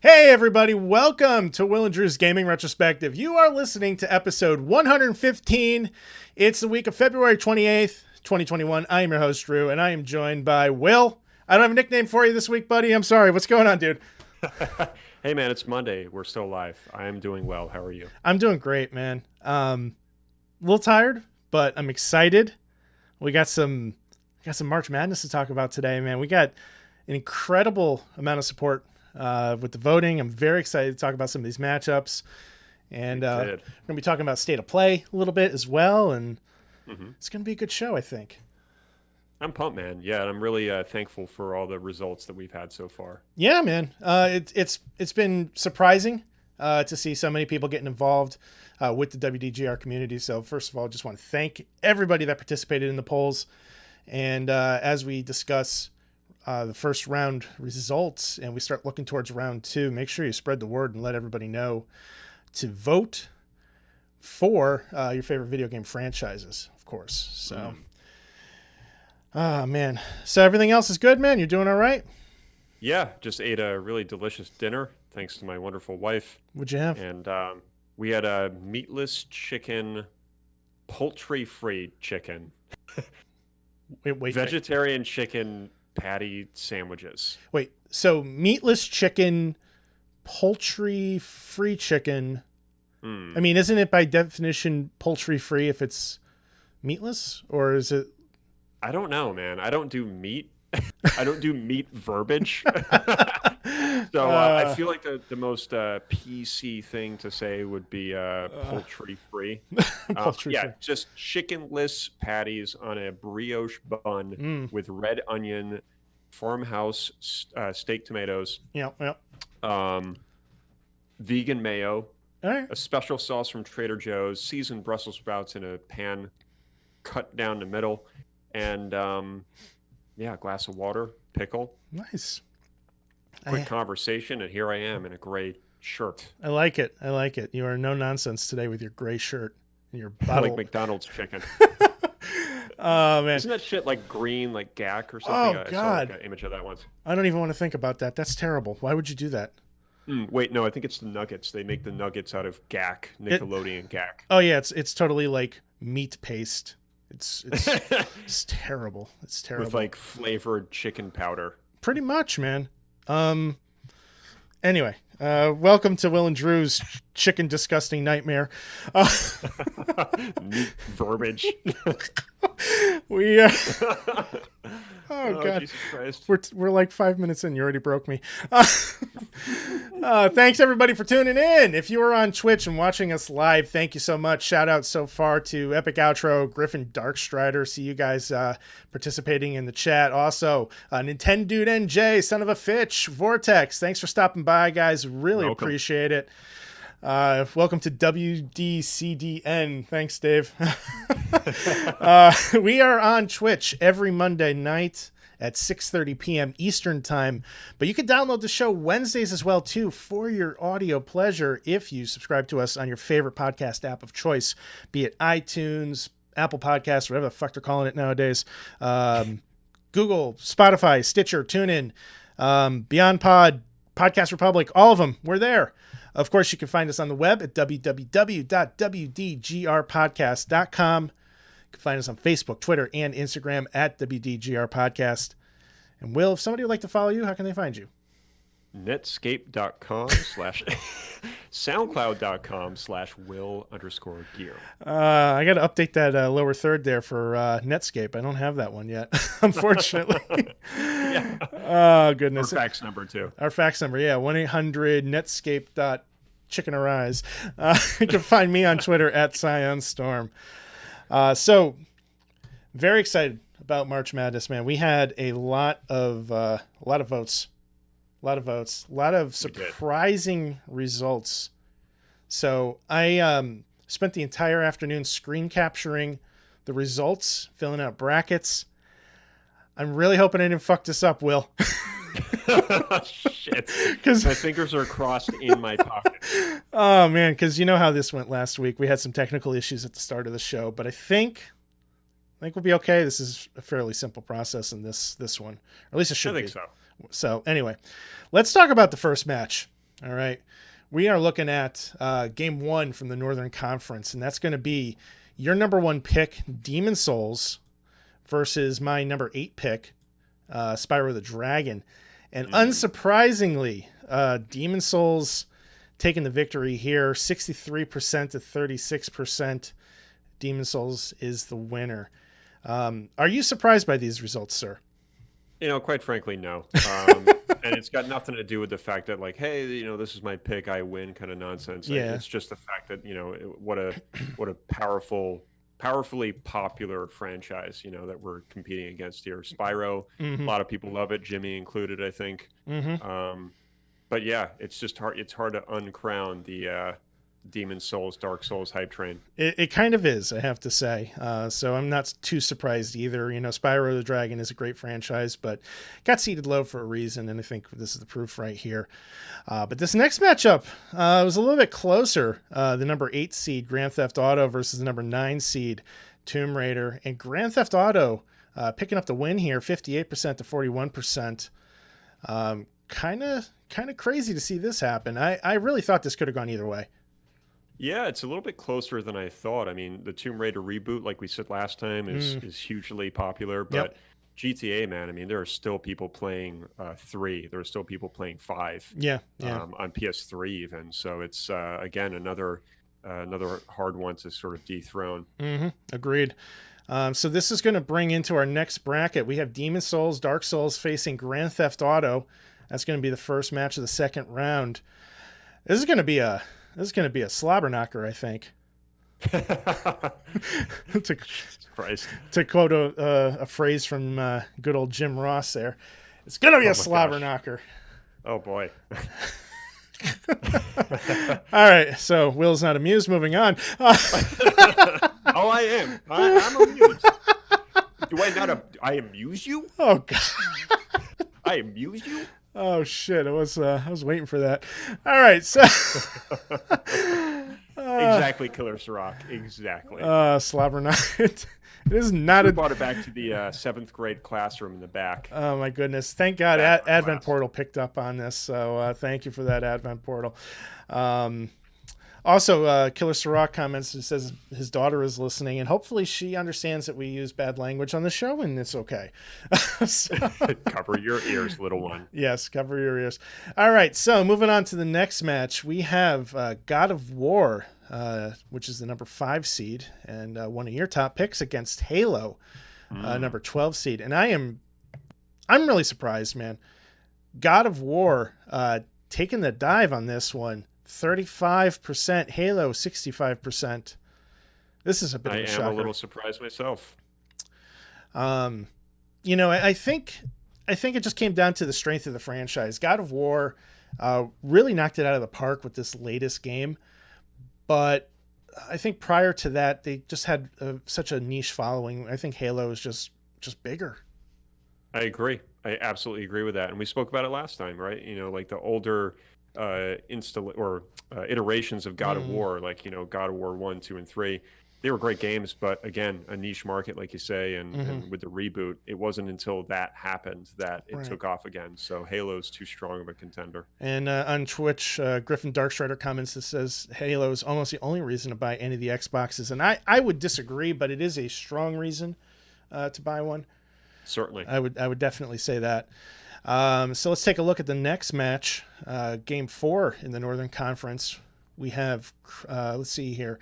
Hey everybody, welcome to Will and Drew's Gaming Retrospective. You are listening to episode 115. It's the week of February 28th, 2021. I am your host, Drew, and I am joined by Will. I don't have a nickname for you this week, buddy. I'm sorry. What's going on, dude? Hey man, it's Monday. We're still live. I am doing well. How are you? I'm doing great, man. A little tired, but I'm excited. We got some March Madness to talk about today, man. We got an incredible amount of support with the voting. I'm very excited to talk about some of these matchups, and we're going to be talking about state of play a little bit as well, and it's going to be a good show, I think. I'm pumped, man. Yeah, I'm really thankful for all the results that we've had so far. Yeah, man. It's been surprising to see so many people getting involved with the WDGR community. So first of all, I just want to thank everybody that participated in the polls, and as we discuss the first round results and we start looking towards round two, make sure you spread the word and let everybody know to vote for your favorite video game franchises, of course. So, man. So everything else is good, man? You're doing all right? Yeah, just ate a really delicious dinner, thanks to my wonderful wife. What'd you have? And we had a meatless chicken, poultry-free chicken. Wait. Vegetarian chicken patty sandwiches. Wait, so meatless chicken, poultry-free chicken. I mean, isn't it by definition poultry-free if it's meatless? Or is it? I don't know, man. I don't do meat. I don't do meat verbiage. So I feel like the most PC thing to say would be poultry-free. Poultry-free. Yeah, just chickenless patties on a brioche bun with red onion, farmhouse steak tomatoes. Yep. Vegan mayo. All right. A special sauce from Trader Joe's, seasoned Brussels sprouts in a pan, cut down the middle, and a glass of water, pickle. Nice. Quick conversation, and here I am in a gray shirt. I like it. You are no nonsense today with your gray shirt and your bottle. Like McDonald's chicken. Oh, man. Isn't that shit like green, like gack or something? Oh, God. I saw like an image of that once. I don't even want to think about that. That's terrible. Why would you do that? Wait, no, I think it's the nuggets. They make the nuggets out of gack, Nickelodeon gack. Oh yeah, it's totally like meat paste. It's it's terrible. It's terrible. With like flavored chicken powder. Pretty much, man. Anyway, welcome to Will and Drew's Chicken Disgusting Nightmare. Meat verbiage. We oh god, Jesus Christ. we're like 5 minutes in. You already broke me. Thanks everybody for tuning in. If you are on Twitch and watching us live, thank you so much. Shout out so far to Epic Outro, Griffin Darkstrider. See you guys participating in the chat. Also, Nintendo Dude NJ, Son of a Fitch, Vortex. Thanks for stopping by, guys. Really appreciate it. Welcome to WDCDN. Thanks, Dave. We are on Twitch every Monday night at 6:30 p.m. Eastern Time. But you can download the show Wednesdays as well, too, for your audio pleasure if you subscribe to us on your favorite podcast app of choice, be it iTunes, Apple Podcasts, whatever the fuck they're calling it nowadays, Google, Spotify, Stitcher, TuneIn, Beyond Pod, Podcast Republic, all of them. We're there. Of course, you can find us on the web at www.wdgrpodcast.com. You can find us on Facebook, Twitter, and Instagram at WDGRPodcast. And Will, if somebody would like to follow you, how can they find you? Netscape.com/ SoundCloud.com/Will_gear. I got to update that lower third there for Netscape. I don't have that one yet, unfortunately. Yeah. Oh, goodness. Our fax number, too. Our fax number, yeah, 1-800-Netscape.chickenarise. You can find me on Twitter at ScionStorm. So, very excited about March Madness, man. We had a lot of votes. A lot of surprising results. So I spent the entire afternoon screen capturing the results, filling out brackets. I'm really hoping I didn't fuck this up, Will. Shit. Because my fingers are crossed in my pocket. Oh, man, because you know how this went last week. We had some technical issues at the start of the show, but I think we'll be okay. This is a fairly simple process in this one. Or at least it should be. I think so. So anyway, let's talk about the first match. All right. We are looking at game 1 from the Northern Conference, and that's going to be your number 1 pick, Demon Souls, versus my number 8 pick, Spyro the Dragon. And unsurprisingly, Demon Souls taking the victory here, 63% to 36%. Demon Souls is the winner. Are you surprised by these results, sir? Quite frankly, no. And it's got nothing to do with the fact that, like, hey, this is my pick, I win kind of nonsense. Yeah. It's just the fact that, what a powerfully popular franchise, that we're competing against here. Spyro, a lot of people love it, Jimmy included, I think. But yeah, it's just hard. It's hard to uncrown the Demon Souls, Dark Souls hype train. It kind of is, I have to say. So I'm not too surprised either. Spyro the Dragon is a great franchise, but got seeded low for a reason, and I think this is the proof right here. But this next matchup was a little bit closer. The number 8 seed, Grand Theft Auto, versus the number 9 seed, Tomb Raider. And Grand Theft Auto picking up the win here, 58% to 41%. Kind of crazy to see this happen. I really thought this could have gone either way. Yeah, it's a little bit closer than I thought. I mean, the Tomb Raider reboot, like we said last time, is hugely popular. But GTA, man, I mean, there are still people playing 3. There are still people playing 5. Yeah. On PS3 even. So it's again another hard one to sort of dethrone. Agreed. So this is going to bring into our next bracket. We have Demon Souls, Dark Souls facing Grand Theft Auto. That's going to be the first match of the second round. This is going to be a slobber knocker, I think. to quote a phrase from good old Jim Ross there. It's going to be a slobber knocker. Oh, boy. All right, so Will's not amused. Moving on. Oh, I am. I'm amused. Do I not? I amuse you? Oh, God. I amuse you? Oh shit! I was waiting for that. All right, so exactly. Exactly, Killer Sirach. Exactly. Slobber Knocker. It is not We brought it back to the 7th grade classroom in the back. Oh my goodness! Thank God Advent Portal picked up on this. So thank you for that, Advent Portal. Also, Killer Sirach comments and says his daughter is listening, and hopefully she understands that we use bad language on the show, and it's okay. Cover your ears, little one. Yes, cover your ears. All right, so moving on to the next match, we have God of War, which is the number 5 seed, and one of your top picks against Halo, number 12 seed. And I'm really surprised, man. God of War taking the dive on this one. 35%, Halo 65%. This is a bit of a shocker. I am a little surprised myself. You know, I think it just came down to the strength of the franchise. God of War really knocked it out of the park with this latest game, but I think prior to that they just had such a niche following. I think Halo is just bigger. I agree. I absolutely agree with that. And we spoke about it last time, right? You know, like the older iterations of God of War, like, you know, God of War 1, 2, and 3, they were great games, but again, a niche market, like you say, and with the reboot, it wasn't until that happened that it took off again. So Halo's too strong of a contender. And on Twitch, Griffin Darkstrider comments that says Halo is almost the only reason to buy any of the Xboxes, and I would disagree, but it is a strong reason to buy one. Certainly, I would definitely say that. So let's take a look at the next match, Game 4 in the Northern Conference. We have, let's see here,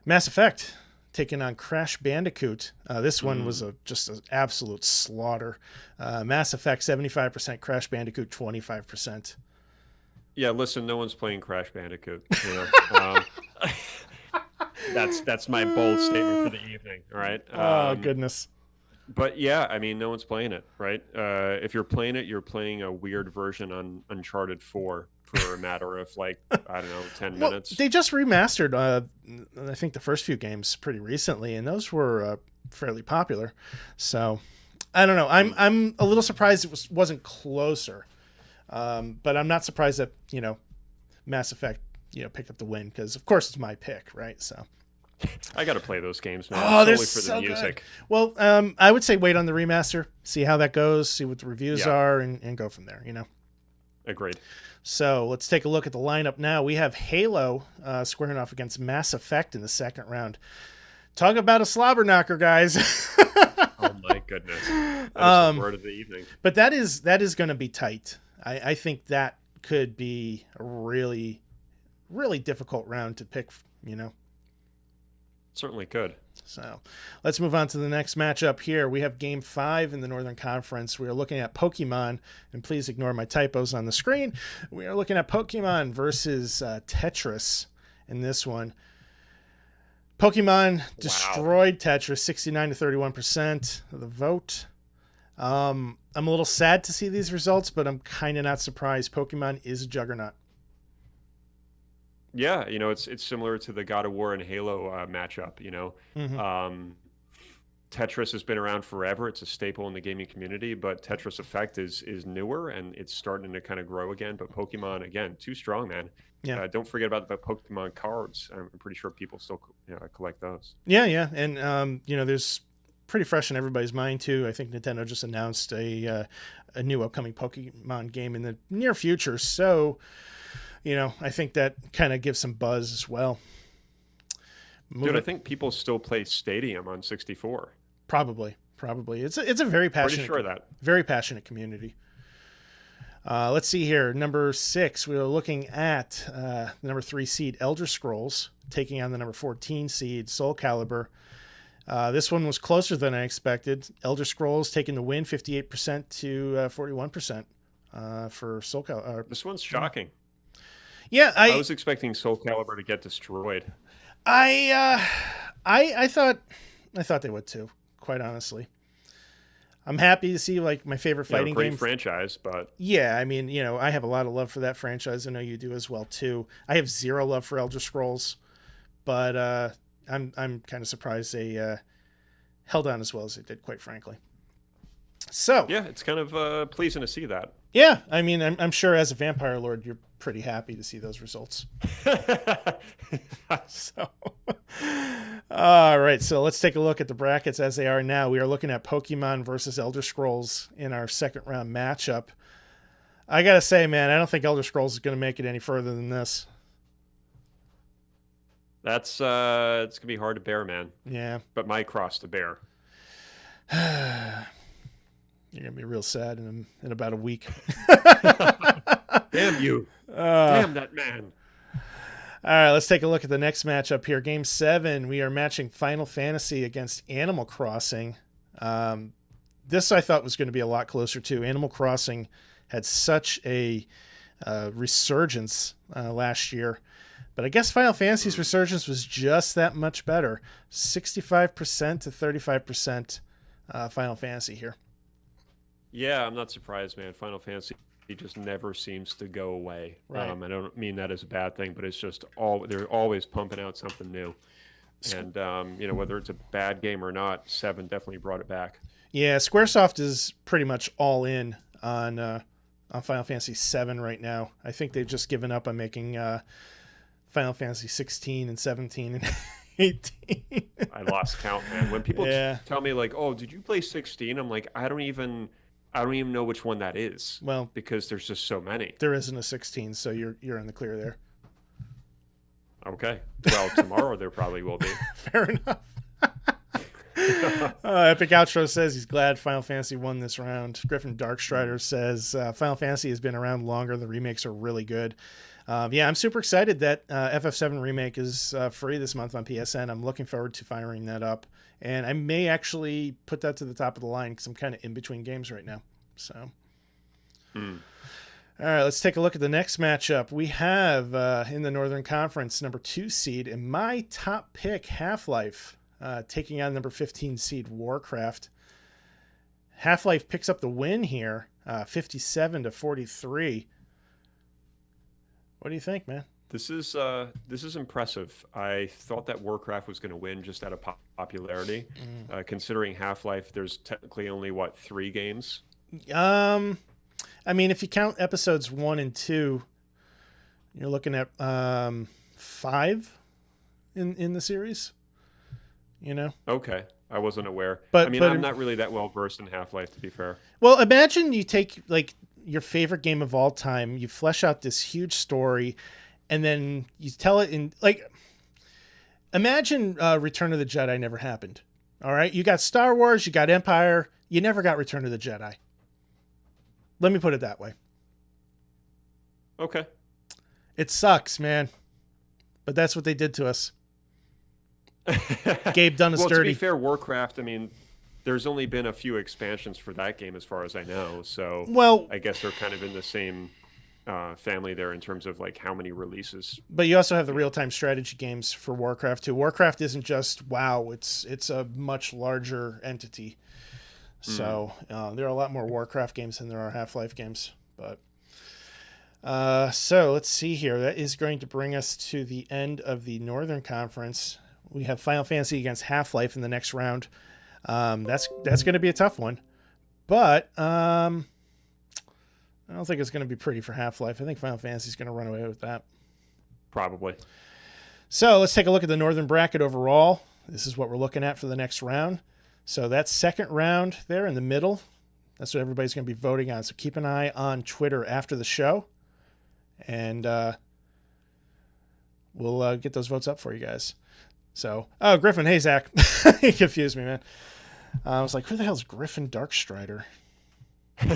Mass Effect taking on Crash Bandicoot. This one was just an absolute slaughter. Mass Effect 75%, Crash Bandicoot 25%. Yeah, listen, no one's playing Crash Bandicoot. You know? That's my bold statement for the evening. All right. Oh goodness. But yeah, I mean, no one's playing it, right? If you're playing it, you're playing a weird version on Uncharted 4 for a matter of, like, I don't know, 10 minutes. They just remastered, I think, the first few games pretty recently, and those were fairly popular. So, I don't know. I'm a little surprised it wasn't closer. But I'm not surprised that, you know, Mass Effect, you know, picked up the win, because, of course, it's my pick, right? So. I got to play those games, man. Oh, they're solely for so the music. Good. Well, I would say wait on the remaster, see how that goes, see what the reviews are, and go from there, you know? Agreed. So let's take a look at the lineup now. We have Halo squaring off against Mass Effect in the second round. Talk about a slobber knocker, guys. Oh, my goodness. That was the word of the evening. But that is going to be tight. I think that could be a really, really difficult round to pick, you know? Certainly could. So let's move on to the next matchup here. We have Game 5 in the Northern Conference. We are looking at Pokemon, and please ignore my typos on the screen. We are looking at Pokemon versus Tetris in this one. Pokemon destroyed Tetris, 69 to 31% of the vote. I'm a little sad to see these results, but I'm kind of not surprised. Pokemon is a juggernaut. Yeah, you know, it's similar to the God of War and Halo matchup, you know. Tetris has been around forever. It's a staple in the gaming community, but Tetris Effect is newer, and it's starting to kind of grow again. But Pokemon, again, too strong, man. Yeah. Don't forget about the Pokemon cards. I'm pretty sure people still collect those. Yeah. And, you know, there's pretty fresh in everybody's mind, too. I think Nintendo just announced a new upcoming Pokemon game in the near future. So... you know, I think that kind of gives some buzz as well. Dude, I think people still play Stadium on 64. Probably. It's a very passionate, pretty sure that. Very passionate community. Let's see here. Number 6, we are looking at the number 3 seed Elder Scrolls taking on the number 14 seed Soul Calibur. This one was closer than I expected. Elder Scrolls taking the win, 58% to 41% for Soul Calibur. This one's shocking. Yeah, I was expecting Soul Calibur to get destroyed. I thought they would too, quite honestly. I'm happy to see, like, my favorite fighting great game. Franchise, but yeah, I mean, you know, I have a lot of love for that franchise. I know you do as well too. I have zero love for Elder Scrolls, but I'm kind of surprised they held on as well as they did, quite frankly. So yeah, it's kind of pleasing to see that. Yeah, I mean, I'm sure as a Vampire Lord, you're pretty happy to see those results. So All right, so let's take a look at the brackets as they are now. We are looking at Pokemon versus Elder Scrolls in our second round matchup. I gotta say, man, I don't think Elder Scrolls is going to make it any further than this. That's it's gonna be hard to bear, man. Yeah, but my cross to bear. You're gonna be real sad in about a week. Damn you! Damn that man! All right, let's take a look at the next matchup here. Game 7, we are matching Final Fantasy against Animal Crossing. This I thought was going to be a lot closer too. Animal Crossing had such a resurgence last year. But I guess Final Fantasy's resurgence was just that much better. 65% to 35% Final Fantasy here. Yeah, I'm not surprised, man. Final Fantasy just never seems to go away. Right. I don't mean that as a bad thing, but it's just they're always pumping out something new. And whether it's a bad game or not, 7 definitely brought it back. Yeah, SquareSoft is pretty much all in on Final Fantasy 7 right now. I think they've just given up on making Final Fantasy 16 and 17 and 18. I lost count, man. When people tell me like, "Oh, did you play 16?" I'm like, I don't even know which one that is. Well, because there's just so many. There isn't a 16, so you're in the clear there. Okay. Well, tomorrow there probably will be. Fair enough. Epic Outro says he's glad Final Fantasy won this round. Griffin Darkstrider says Final Fantasy has been around longer. The remakes are really good. I'm super excited that FF7 Remake is free this month on PSN. I'm looking forward to firing that up. And I may actually put that to the top of the line because I'm kind of in between games right now. So, All right, let's take a look at the next matchup. We have in the Northern Conference, number 2 seed, and my top pick, Half-Life, taking on number 15 seed, Warcraft. Half-Life picks up the win here, 57 to 43. What do you think, man? This is impressive. I thought that Warcraft was going to win just out of popularity. Considering Half-Life, there's technically only 3 games. I mean, if you count episodes 1 and 2, you're looking at 5 in the series. You know? Okay, I wasn't aware. But I'm not really that well versed in Half-Life, to be fair. Well, imagine you take like your favorite game of all time, you flesh out this huge story, and then you tell it in like. Imagine Return of the Jedi never happened. All right, you got Star Wars, you got Empire, you never got Return of the Jedi. Let me put it that way. Okay. It sucks, man. But that's what they did to us. Gabe done us dirty. To be fair, Warcraft, there's only been a few expansions for that game as far as I know. So I guess they're kind of in the same family there in terms of like how many releases. But you also have the real-time strategy games for Warcraft too. Warcraft isn't just WoW. It's a much larger entity. So there are a lot more Warcraft games than there are Half-Life games. But so let's see here. That is going to bring us to the end of the Northern Conference. We have Final Fantasy against Half-Life in the next round. That's going to be a tough one. But I don't think it's going to be pretty for Half-Life. I think Final Fantasy is going to run away with that. Probably. So let's take a look at the Northern bracket overall. This is what we're looking at for the next round. So that second round there in the middle, that's what everybody's going to be voting on. So keep an eye on Twitter after the show, and we'll get those votes up for you guys. So, Griffin, hey, Zach. You confused me, man. I was like, who the hell's Griffin Darkstrider? All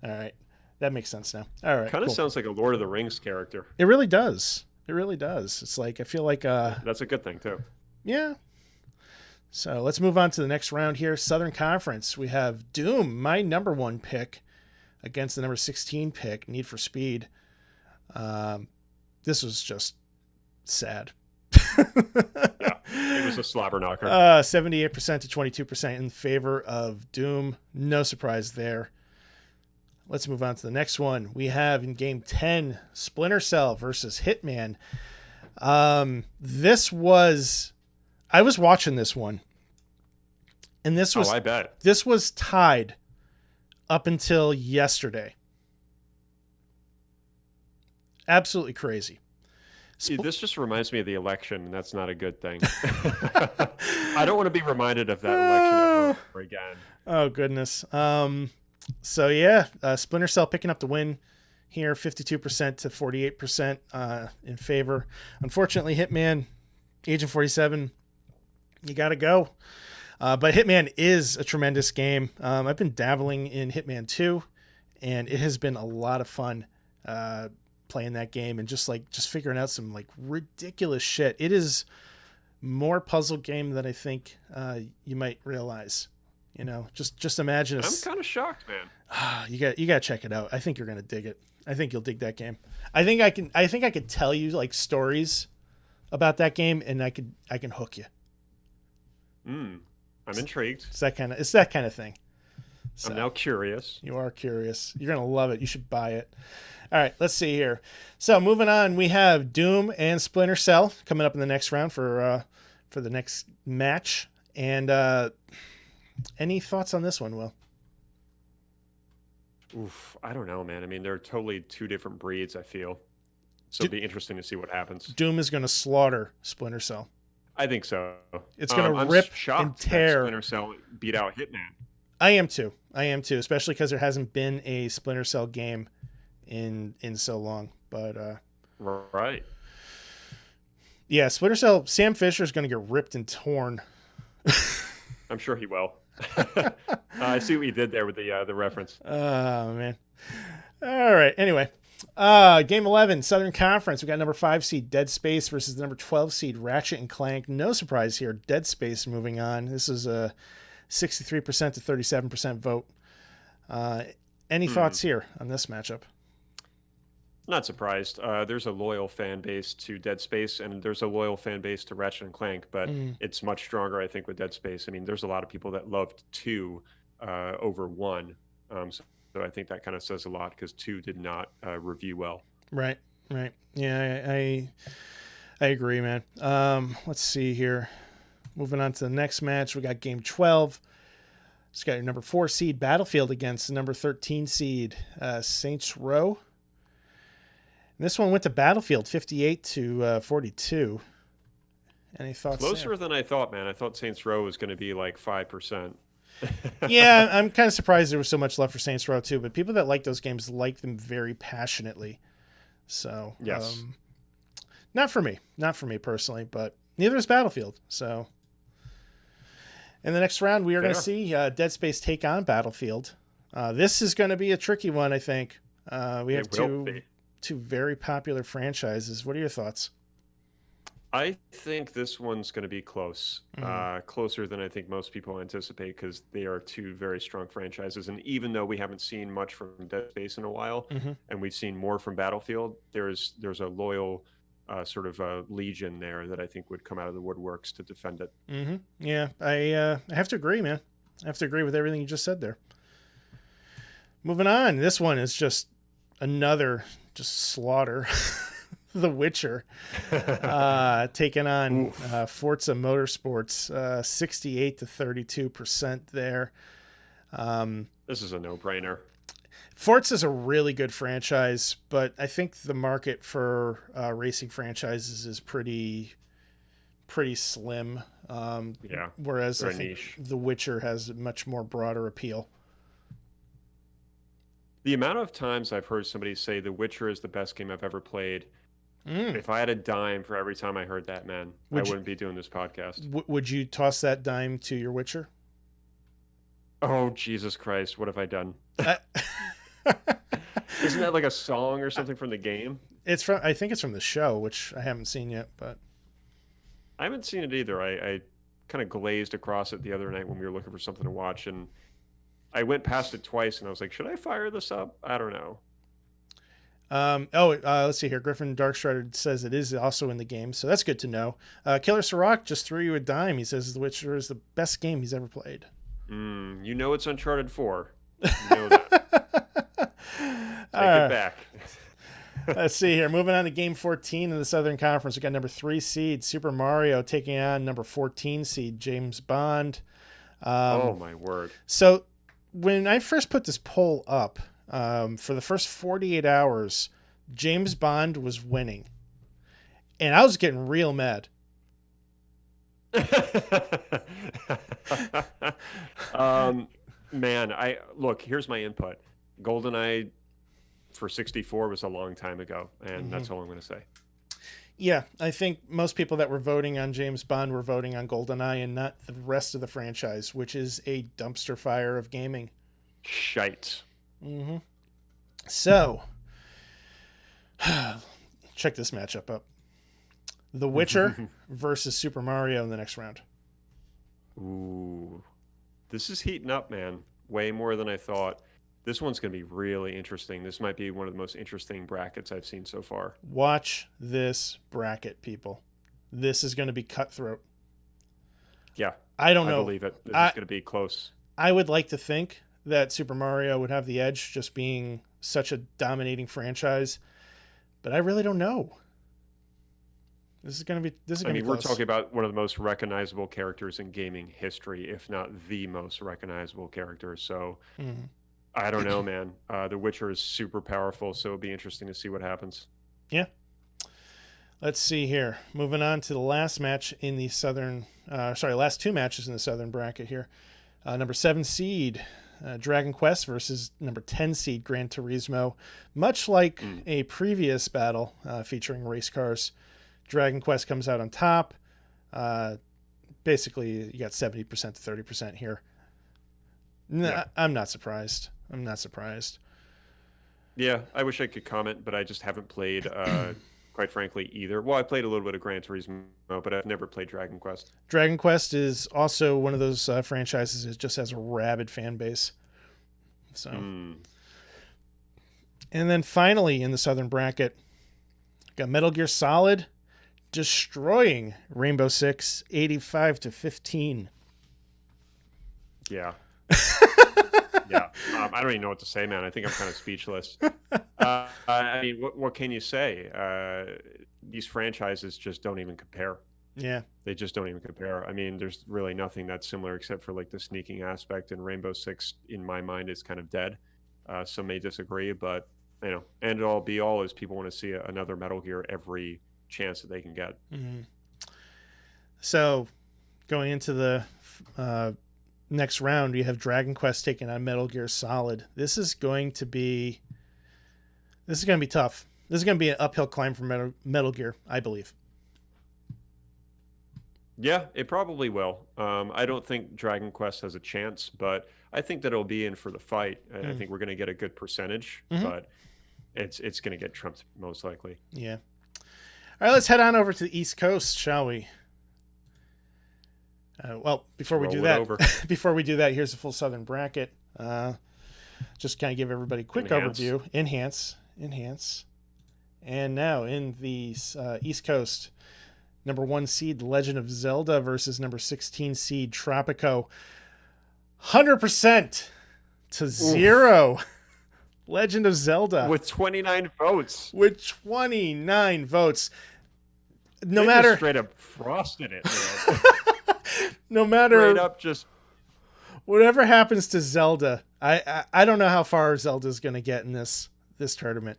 right. That makes sense now. All right. Kind of sounds like a Lord of the Rings character. It really does. It really does. It's like, I feel like... That's a good thing, too. Yeah. So let's move on to the next round here. Southern Conference. We have Doom, my number 1 pick, against the number 16 pick, Need for Speed. This was just sad. Yeah, it was a slobber knocker. 78% to 22% in favor of Doom. No surprise there. Let's move on to the next one. We have in game 10, Splinter Cell versus Hitman. I was watching this one, and this was, I bet. This was tied up until yesterday. Absolutely crazy. This just reminds me of the election, and that's not a good thing. I don't want to be reminded of that election ever again. Oh, goodness. So, yeah, Splinter Cell picking up the win here, 52% to 48% in favor. Unfortunately, Hitman, Agent 47, you got to go. But Hitman is a tremendous game. I've been dabbling in Hitman 2, and it has been a lot of fun playing that game and just figuring out some like ridiculous shit. It is more puzzle game than I think you might realize. You know, just imagine. I'm kind of shocked, man. You got to check it out. I think you're gonna dig it. I think you'll dig that game. I think I could tell you like stories about that game, and I can hook you. I'm intrigued. It's that kind of thing. So, I'm now curious. You are curious. You're gonna love it. You should buy it. All right, let's see here. So moving on, we have Doom and Splinter Cell coming up in the next round for the next match. And any thoughts on this one, Will? Oof, I don't know, man. I mean, they're totally two different breeds, I feel. So it'll be interesting to see what happens. Doom is going to slaughter Splinter Cell. I think so. It's going to rip and tear. Splinter Cell beat out Hitman. I am too, especially because there hasn't been a Splinter Cell game in so long. But right. Yeah, Splinter Cell, Sam Fisher is going to get ripped and torn. I'm sure he will. I see what you did there with the reference. Oh, man. All right. Anyway, Game 11, Southern Conference. We got number 5 seed Dead Space versus the number 12 seed Ratchet and Clank. No surprise here. Dead Space moving on. This is a 63% to 37% vote. Any thoughts here on this matchup? Not surprised. There's a loyal fan base to Dead Space, and there's a loyal fan base to Ratchet and Clank, but it's much stronger, I think, with Dead Space. I mean, there's a lot of people that loved 2 over 1. So I think that kind of says a lot because 2 did not review well. Right. Yeah, I agree, man. Let's see here. Moving on to the next match, we got Game 12. It's got your number 4 seed Battlefield against the number 13 seed Saints Row. And this one went to Battlefield, 58 to 42. Any thoughts? Closer than I thought, man. I thought Saints Row was going to be like 5%. Yeah, I'm kind of surprised there was so much left for Saints Row too. But people that like those games like them very passionately. So yes, not for me personally, but neither is Battlefield. So in the next round, we are going to see Dead Space take on Battlefield. This is going to be a tricky one, I think. We have two very popular franchises. What are your thoughts? I think this one's going to be close, closer than I think most people anticipate because they are 2 very strong franchises. And even though we haven't seen much from Dead Space in a while, and we've seen more from Battlefield, there's a loyal sort of legion there that I think would come out of the woodworks to defend it. Yeah, I have to agree, man. I have to agree with everything you just said there. Moving on, this one is just another slaughter. The Witcher taking on Forza Motorsports, 68 to 32% there. This is a no-brainer. Forza is a really good franchise, but I think the market for racing franchises is pretty slim. Whereas I think niche. The Witcher has a much more broader appeal. The amount of times I've heard somebody say The Witcher is the best game I've ever played. If I had a dime for every time I heard that, man, I wouldn't be doing this podcast. Would you toss that dime to your Witcher? Oh, Jesus Christ. What have I done? Isn't that like a song or something from the game? I think it's from the show, which I haven't seen yet, but I haven't seen it either. I kind of glazed across it the other night when we were looking for something to watch, and I went past it twice, and I was like, should I fire this up? I don't know. Let's see here. Griffin Darkstrider says it is also in the game, so that's good to know. Killer Sirach just threw you a dime. He says The Witcher is the best game he's ever played. You know it's Uncharted 4. You know that. Take it back. Let's see here. Moving on to Game 14 in the Southern Conference. We got number 3 seed Super Mario taking on number 14 seed James Bond. Oh, my word. So when I first put this poll up, for the first 48 hours, James Bond was winning. And I was getting real mad. Man, here's my input. GoldenEye for 64 was a long time ago, and that's all I'm going to say. Yeah, I think most people that were voting on James Bond were voting on GoldenEye and not the rest of the franchise, which is a dumpster fire of gaming. Shite. So, check this matchup up. The Witcher versus Super Mario in the next round. Ooh. This is heating up, man. Way more than I thought. This one's going to be really interesting. This might be one of the most interesting brackets I've seen so far. Watch this bracket, people. This is going to be cutthroat. Yeah. I don't know. I believe it. This is going to be close. I would like to think that Super Mario would have the edge just being such a dominating franchise, but I really don't know. This is going to be close. We're talking about one of the most recognizable characters in gaming history, if not the most recognizable character. So I don't know, man. The Witcher is super powerful, so it'll be interesting to see what happens. Yeah. Let's see here. Moving on to the last match in the last two matches in the southern bracket here. Number 7 seed Dragon Quest versus number 10 seed Gran Turismo. Much like a previous battle featuring race cars, Dragon Quest comes out on top. Basically, you got 70% to 30% here. Yeah. I'm not surprised. Yeah, I wish I could comment, but I just haven't played, quite frankly, either. Well, I played a little bit of Gran Turismo, but I've never played Dragon Quest. Dragon Quest is also one of those franchises that just has a rabid fan base. So, and then finally in the southern bracket, got Metal Gear Solid destroying Rainbow Six 85 to 15. Yeah. Yeah. I don't even know what to say, man. I think I'm kind of speechless. What can you say? These franchises just don't even compare. Yeah. They just don't even compare. There's really nothing that's similar except for like the sneaking aspect, and Rainbow Six, in my mind, is kind of dead. Some may disagree, but end all be all is people want to see another Metal Gear every chance that they can get. So going into the next round, you have Dragon Quest taking on Metal Gear Solid. This is going to be tough. This is going to be an uphill climb for Metal Gear, I believe. Yeah, it probably will. I don't think Dragon Quest has a chance, but I think that it'll be in for the fight. I think we're going to get a good percentage, but it's going to get trumped most likely. Yeah. All right, let's head on over to the East Coast, shall we? Before we do that, here's the full Southern bracket. Just kind of give everybody a quick overview. Enhance. And now in the East Coast, number 1 seed Legend of Zelda versus number 16 seed Tropico. 100% to 0. Legend of Zelda. With 29 votes. No matter. Straight up frosted it, man. No matter. Straight up just. Whatever happens to Zelda, I don't know how far Zelda's going to get in this tournament.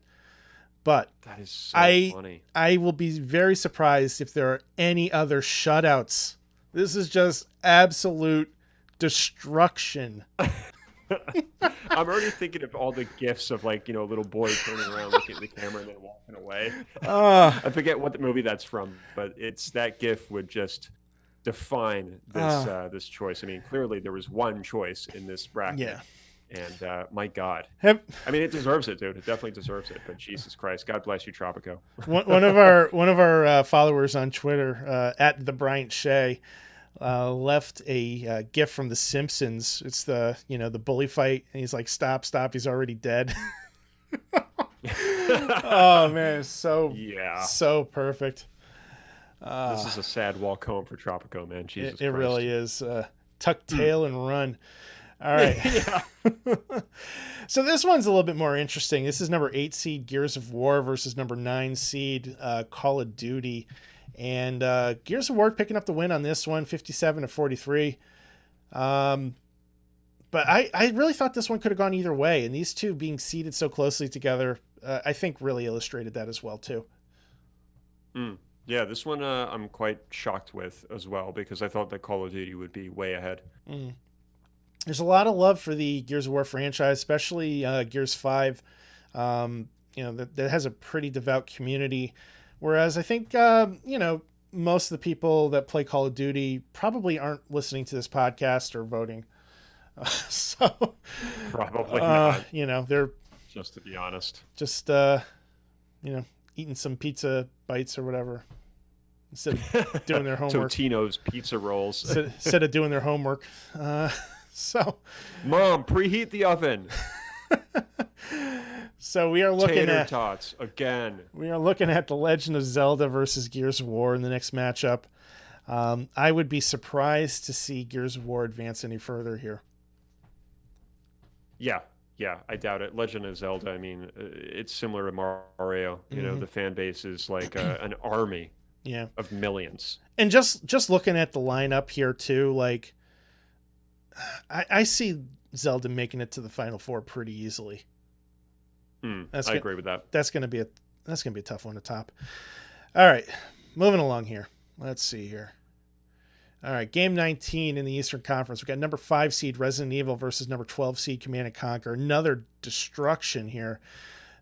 But that is so funny. I will be very surprised if there are any other shutouts. This is just absolute destruction. I'm already thinking of all the gifs of a little boy turning around, looking at the camera, and then walking away. I forget what the movie that's from, but it's that gif would just define this choice. Clearly there was one choice in this bracket. Yeah. And my God, it deserves it, dude. It definitely deserves it. But Jesus Christ, God bless you, Tropico. one of our followers on Twitter, at the Bryant Shea, left a GIF from The Simpsons. It's the bully fight, and he's like, "Stop! He's already dead." Oh man, it's so perfect. This is a sad walk home for Tropico, man. Jesus Christ. It really is. Tuck tail and run. All right. So this one's a little bit more interesting. This is number 8 seed Gears of War versus number 9 seed Call of Duty. And Gears of War picking up the win on this one, 57 to 43. But I really thought this one could have gone either way. And these two being seated so closely together, I think really illustrated that as well, too. Yeah, this one I'm quite shocked with as well because I thought that Call of Duty would be way ahead. Mm. There's a lot of love for the Gears of War franchise, especially Gears 5. That has a pretty devout community. Whereas I think, most of the people that play Call of Duty probably aren't listening to this podcast or voting. So, Probably not, they're just to be honest. just, eating some pizza bites or whatever instead of doing their homework. Totino's pizza rolls. Instead of doing their homework. So, Mom, preheat the oven. So we are looking Tater at tots again. We are looking at The Legend of Zelda versus Gears of War in the next matchup. I would be surprised to see Gears of War advance any further here. Yeah, I doubt it. Legend of Zelda, I mean, it's similar to Mario. You know, the fan base is like an army of millions. And just looking at the lineup here too, like I see Zelda making it to the Final Four pretty easily. I agree with that. That's gonna be a tough one to top. All right, moving along here. Let's see here. All right, game 19 in the Eastern Conference. We got number 5 seed Resident Evil versus number 12 seed Command & Conquer. Another destruction here.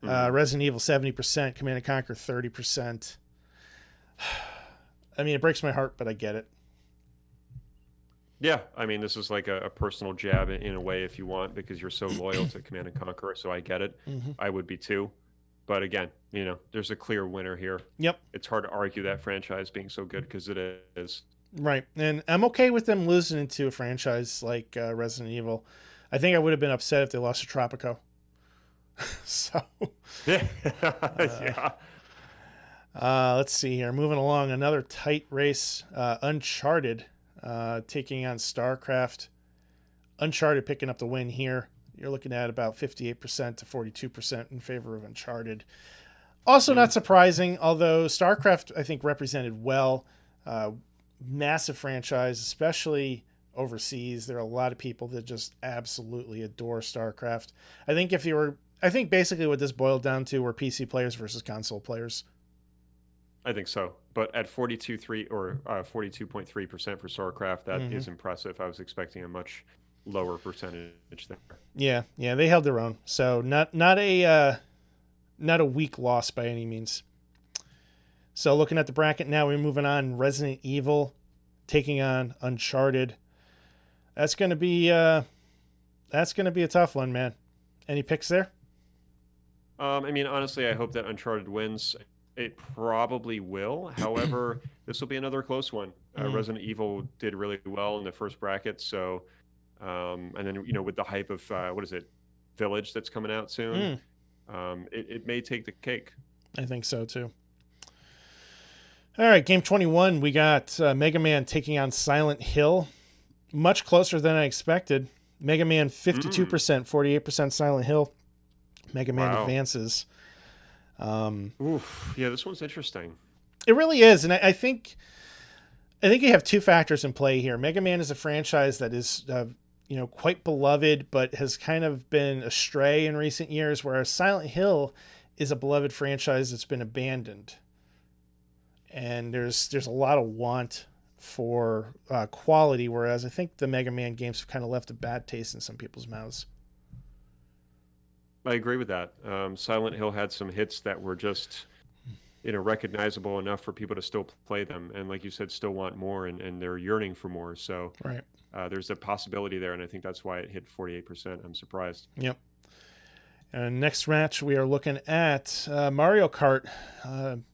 Resident Evil 70%, Command & Conquer 30%. I mean, it breaks my heart, but I get it. Yeah, I mean, this is like a personal jab in a way if you want, because you're so loyal to Command & Conquer, so I get it. I would be too. But again, there's a clear winner here. Yep. It's hard to argue that franchise being so good because it is. Right. And I'm okay with them losing into a franchise like Resident Evil. I think I would have been upset if they lost to Tropico. So. Yeah. Let's see here. Moving along, another tight race. Uncharted taking on StarCraft. Uncharted picking up the win here. You're looking at about 58% to 42% in favor of Uncharted. Also not surprising, although StarCraft, I think, represented well. Massive franchise, especially overseas. There are a lot of people that just absolutely adore StarCraft. I think basically what this boiled down to were PC players versus console players. I think so. But at 42.3% for StarCraft, that is impressive. I was expecting a much lower percentage there. Yeah, they held their own. So not a weak loss by any means. So looking at the bracket now, we're moving on. Resident Evil taking on Uncharted. That's gonna be a tough one, man. Any picks there? I mean, honestly, I hope that Uncharted wins. It probably will. However, this will be another close one. Resident Evil did really well in the first bracket, so and then with the hype of Village that's coming out soon, it may take the cake. I think so too. All right, game 21, we got Mega Man taking on Silent Hill. Much closer than I expected. Mega Man 52%, 48% Silent Hill. Mega Man advances. Yeah, this one's interesting. It really is, and I think you have two factors in play here. Mega Man is a franchise that is quite beloved, but has kind of been astray in recent years, whereas Silent Hill is a beloved franchise that's been abandoned. And there's a lot of want for quality, whereas I think the Mega Man games have kind of left a bad taste in some people's mouths. I agree with that. Silent Hill had some hits that were just, recognizable enough for people to still play them, and like you said, still want more, and they're yearning for more. So right. There's a possibility there, and I think that's why it hit 48%. I'm surprised. Yep. And next match, we are looking at Mario Kart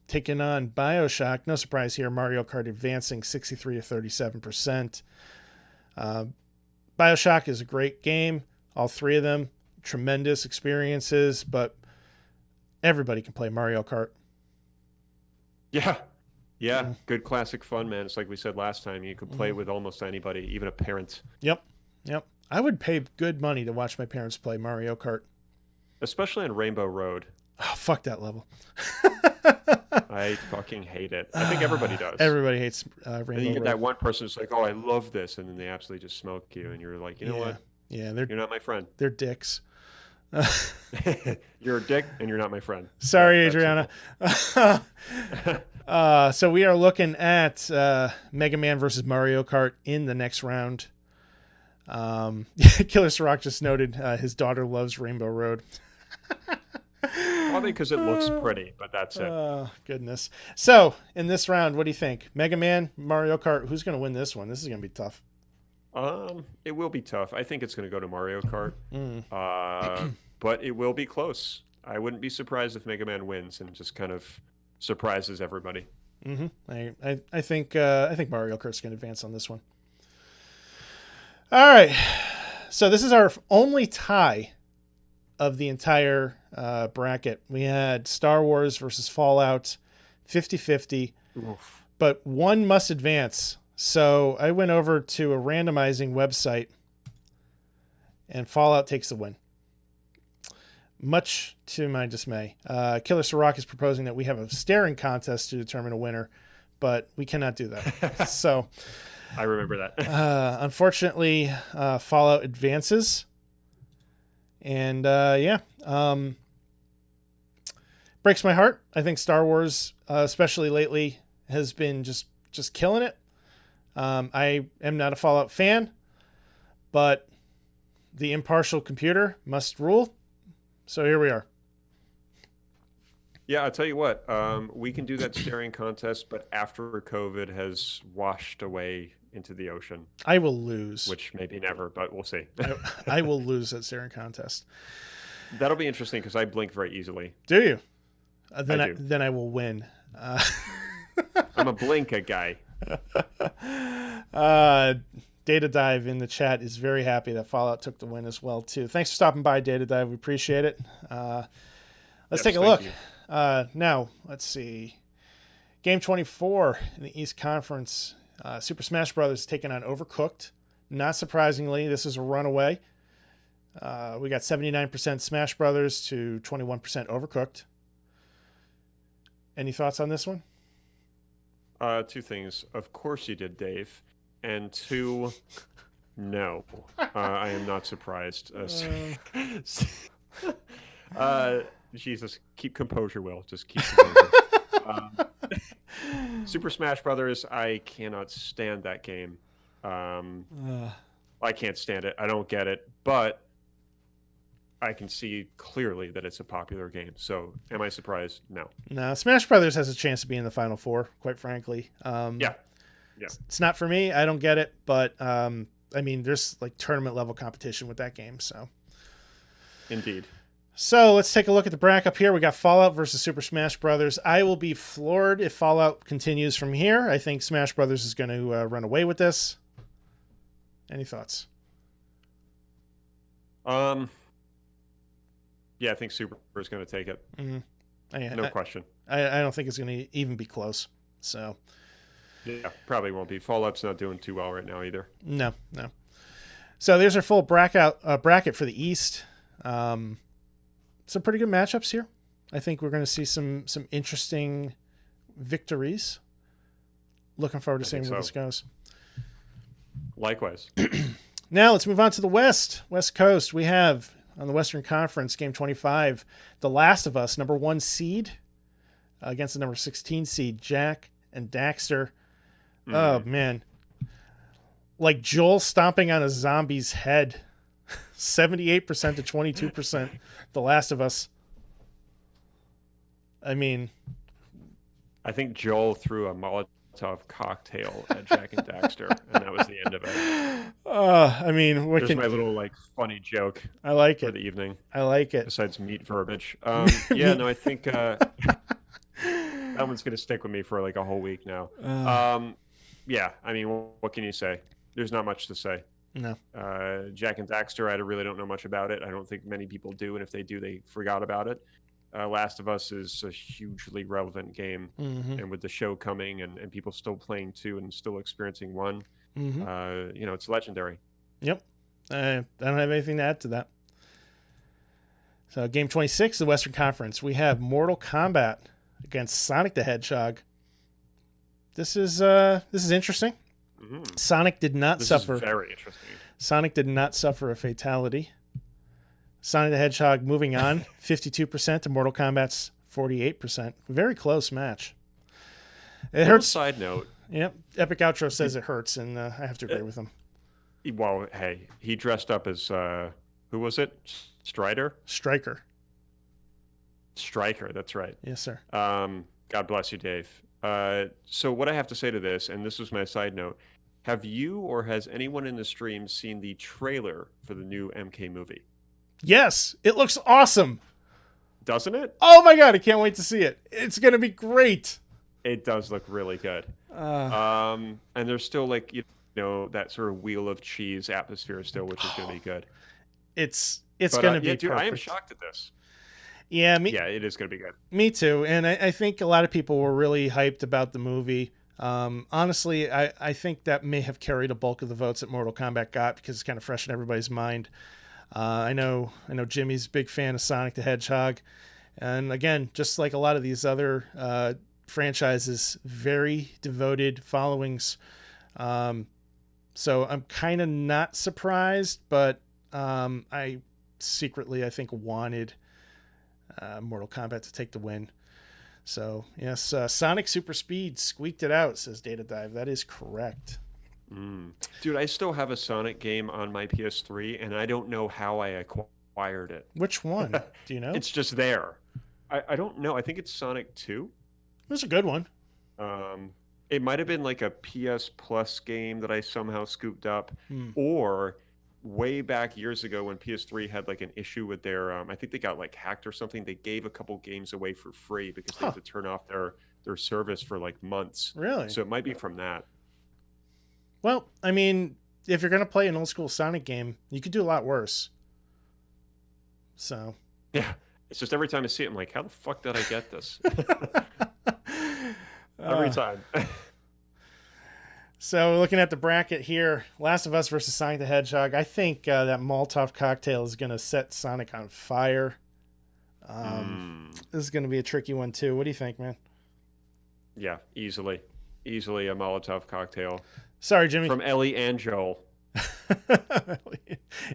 taking on BioShock. No surprise here. Mario Kart advancing 63 to 37%. BioShock is a great game. All three of them, tremendous experiences, but everybody can play Mario Kart. Yeah. Good classic fun, man. It's like we said last time. You could play with almost anybody, even a parent. Yep. I would pay good money to watch my parents play Mario Kart. Especially on Rainbow Road. Oh, fuck that level. I fucking hate it. I think everybody does. Everybody hates Rainbow Road. And you get that one person who's like, oh, I love this. And then they absolutely just smoke you. And you're like, you know what? Yeah, you're not my friend. They're dicks. You're a dick, and you're not my friend. Sorry, Adriana. So we are looking at Mega Man versus Mario Kart in the next round. Killer Sirach just noted his daughter loves Rainbow Road. Probably because it looks pretty, but that's it. Oh, goodness. So, in this round, what do you think? Mega Man, Mario Kart, who's going to win this one? This is going to be tough. It will be tough. I think it's going to go to Mario Kart. But it will be close. I wouldn't be surprised if Mega Man wins and just kind of surprises everybody. I think Mario Kart's going to advance on this one. All right. So this is our only tie of the entire bracket. We had Star Wars versus Fallout 50-50, but one must advance. So I went over to a randomizing website, and Fallout takes the win. Much to my dismay. Killer Sirach is proposing that we have a staring contest to determine a winner, but we cannot do that. So I remember that. Unfortunately, Fallout advances. And breaks my heart. I think Star Wars, especially lately, has been just killing it. I am not a Fallout fan, but the impartial computer must rule. So here we are. Yeah, I'll tell you what. We can do that staring contest, but after COVID has washed away into the ocean. I will lose. Which maybe never, but we'll see. I will lose that staring contest. That'll be interesting because I blink very easily. Do you? Then I will win. I'm a blinker guy. Data Dive in the chat is very happy that Fallout took the win as well too. Thanks for stopping by, Data Dive. We appreciate it. Let's take a look. Now, let's see. Game 24 in the East Conference. Super Smash Bros. Taking on Overcooked. Not surprisingly, this is a runaway. We got 79% Smash Brothers to 21% Overcooked. Any thoughts on this one? Two things. Of course you did, Dave. And two, no. I am not surprised. Jesus, keep composure, Will. Just keep composure. Super Smash Brothers, I cannot stand that game. I can't stand it. I don't get it. But I can see clearly that it's a popular game. So am I surprised? No. No, Smash Brothers has a chance to be in the Final Four, quite frankly. Yeah. It's not for me. I don't get it. But, I mean, there's like tournament level competition with that game. So. Indeed. So let's take a look at the bracket up here. We got Fallout versus Super Smash Brothers. I will be floored if Fallout continues from here. I think Smash Brothers is going to run away with this. Any thoughts? Yeah, I think Super is going to take it. Mm-hmm. No question. I don't think it's going to even be close. So. Yeah, probably won't be. Fallout's not doing too well right now either. No. So there's our full bracket for the East. Some pretty good matchups here. I think we're going to see some interesting victories. Looking forward to seeing where this goes. Likewise. Now let's move on to the West Coast. We have on the Western Conference, Game 25, The Last of Us, number 1 seed against the number 16 seed, Jack and Daxter. Mm-hmm. Oh, man. Like Joel stomping on a zombie's head. 78% to 22%. The Last of Us. I mean, I think Joel threw a Molotov cocktail at Jack and Daxter, and that was the end of it. I mean, there's my little funny joke. I like for it the evening. I like it. Besides meat verbiage. Yeah, no, I think that one's gonna stick with me for a whole week now. Yeah, I mean, what can you say? There's not much to say. No. Jack and Daxter, I really don't know much about it. I don't think many people do, and if they do, they forgot about it. Last of Us is a hugely relevant game, mm-hmm. and with the show coming and people still playing 2 and still experiencing 1, mm-hmm. It's legendary. Yep. I don't have anything to add to that. So Game 26, the Western Conference, we have Mortal Kombat against Sonic the Hedgehog. This is interesting. Mm-hmm. Sonic did not suffer. This is very interesting. Sonic did not suffer a fatality. Sonic the Hedgehog moving on, 52% to Mortal Kombat's 48%. Very close match. It hurts. Side note. Yep. Epic Outro says it hurts, and I have to agree with him. Well, hey, he dressed up as, who was it? Striker, that's right. Yes, sir. God bless you, Dave. So what I have to say to this, and this was my side note, have you or has anyone in the stream seen the trailer for the new MK movie? Yes, it looks awesome. Doesn't it? Oh my God, I can't wait to see it. It's going to be great. It does look really good. And there's still like, that sort of wheel of cheese atmosphere still, which is going to be good. It's going to be dude, perfect. I am shocked at this. Yeah, it is going to be good. Me too. And I think a lot of people were really hyped about the movie. Honestly, I think that may have carried a bulk of the votes that Mortal Kombat got because it's kind of fresh in everybody's mind. I know Jimmy's a big fan of Sonic the Hedgehog. And again, just like a lot of these other franchises, very devoted followings. So I'm kind of not surprised, but I secretly, I think, wanted Mortal Kombat to take the win. So, yes, Sonic Super Speed squeaked it out, says Data Dive. That is correct. Dude, I still have a Sonic game on my PS3, and I don't know how I acquired it. Which one? Do you know? It's just there. I don't know. I think it's Sonic 2. It was a good one. It might have been like a PS Plus game that I somehow scooped up, or way back years ago when PS3 had like an issue with their, I think they got like hacked or something. They gave a couple games away for free because they had to turn off their service for like months. Really? So it might be from that. Well, I mean, if you're going to play an old school Sonic game, you could do a lot worse. So. Yeah. It's just every time I see it, I'm like, how the fuck did I get this? Every time. So looking at the bracket here, Last of Us versus Sonic the Hedgehog, I think that Molotov cocktail is going to set Sonic on fire. This is going to be a tricky one too. What do you think, man? Yeah, easily a Molotov cocktail. Sorry, Jimmy. From Ellie and Joel.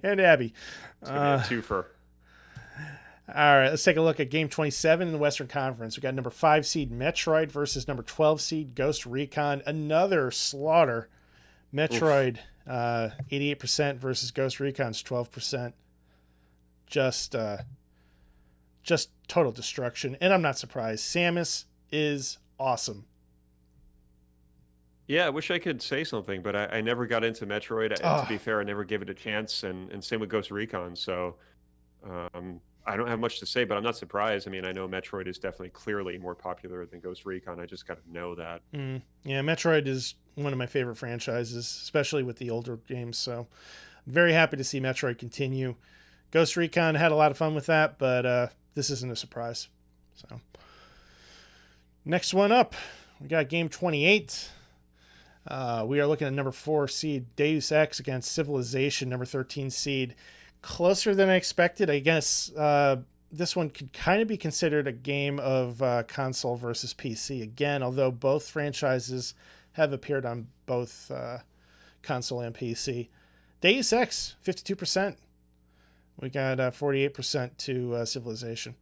And Abby. It's going to be a twofer. All right, let's take a look at Game 27 in the Western Conference. We got number 5 seed Metroid versus number 12 seed Ghost Recon. Another slaughter. Metroid, 88% versus Ghost Recon's 12%. Just total destruction. And I'm not surprised. Samus is awesome. Yeah, I wish I could say something, but I never got into Metroid. To be fair, I never gave it a chance, and same with Ghost Recon. So I don't have much to say, but I'm not surprised. I mean, I know Metroid is definitely clearly more popular than Ghost Recon. I just got to know that. Yeah, Metroid is one of my favorite franchises, especially with the older games. So I'm very happy to see Metroid continue. Ghost Recon had a lot of fun with that, but this isn't a surprise. So next one up, we got Game 28. We are looking at number 4 seed Deus Ex against Civilization, number 13 seed. Closer than I expected. I guess this one could kind of be considered a game of console versus PC again, although both franchises have appeared on both console and PC. Deus Ex, 52%. We got 48% to Civilization.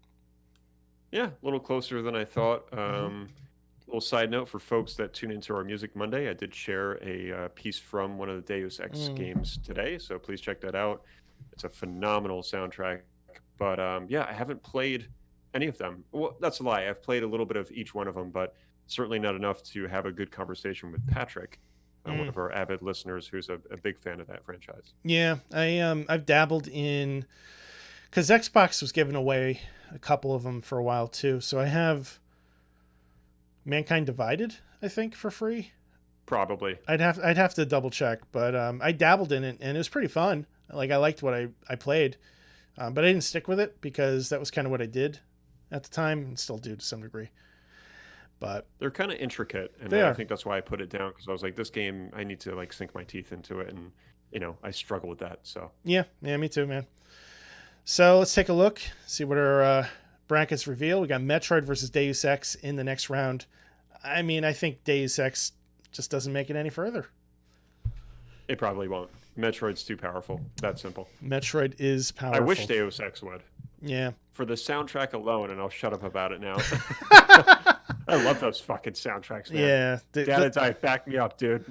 Yeah, a little closer than I thought. Little side note for folks that tune into our Music Monday, I did share a piece from one of the Deus Ex games today, so please check that out. It's a phenomenal soundtrack, but I haven't played any of them. Well, that's a lie. I've played a little bit of each one of them, but certainly not enough to have a good conversation with Patrick, one of our avid listeners who's a big fan of that franchise. Yeah, I've dabbled in, because Xbox was giving away a couple of them for a while too. So I have Mankind Divided, I think, for free. Probably. I'd have to double check, but I dabbled in it and it was pretty fun. Like, I liked what I played, but I didn't stick with it because that was kind of what I did at the time and still do to some degree. But they're kind of intricate, and I think that's why I put it down, because I was like, this game, I need to like sink my teeth into it, and I struggle with that. So yeah, me too, man. So let's take a look, see what our brackets reveal. We got Metroid versus Deus Ex in the next round. I mean, I think Deus Ex just doesn't make it any further. It probably won't. Metroid's too powerful. That simple. Metroid is I wish powerful. Deus Ex would. Yeah. For the soundtrack alone, and I'll shut up about it now. I love those fucking soundtracks, man. Yeah. Data Dive, back me up, dude.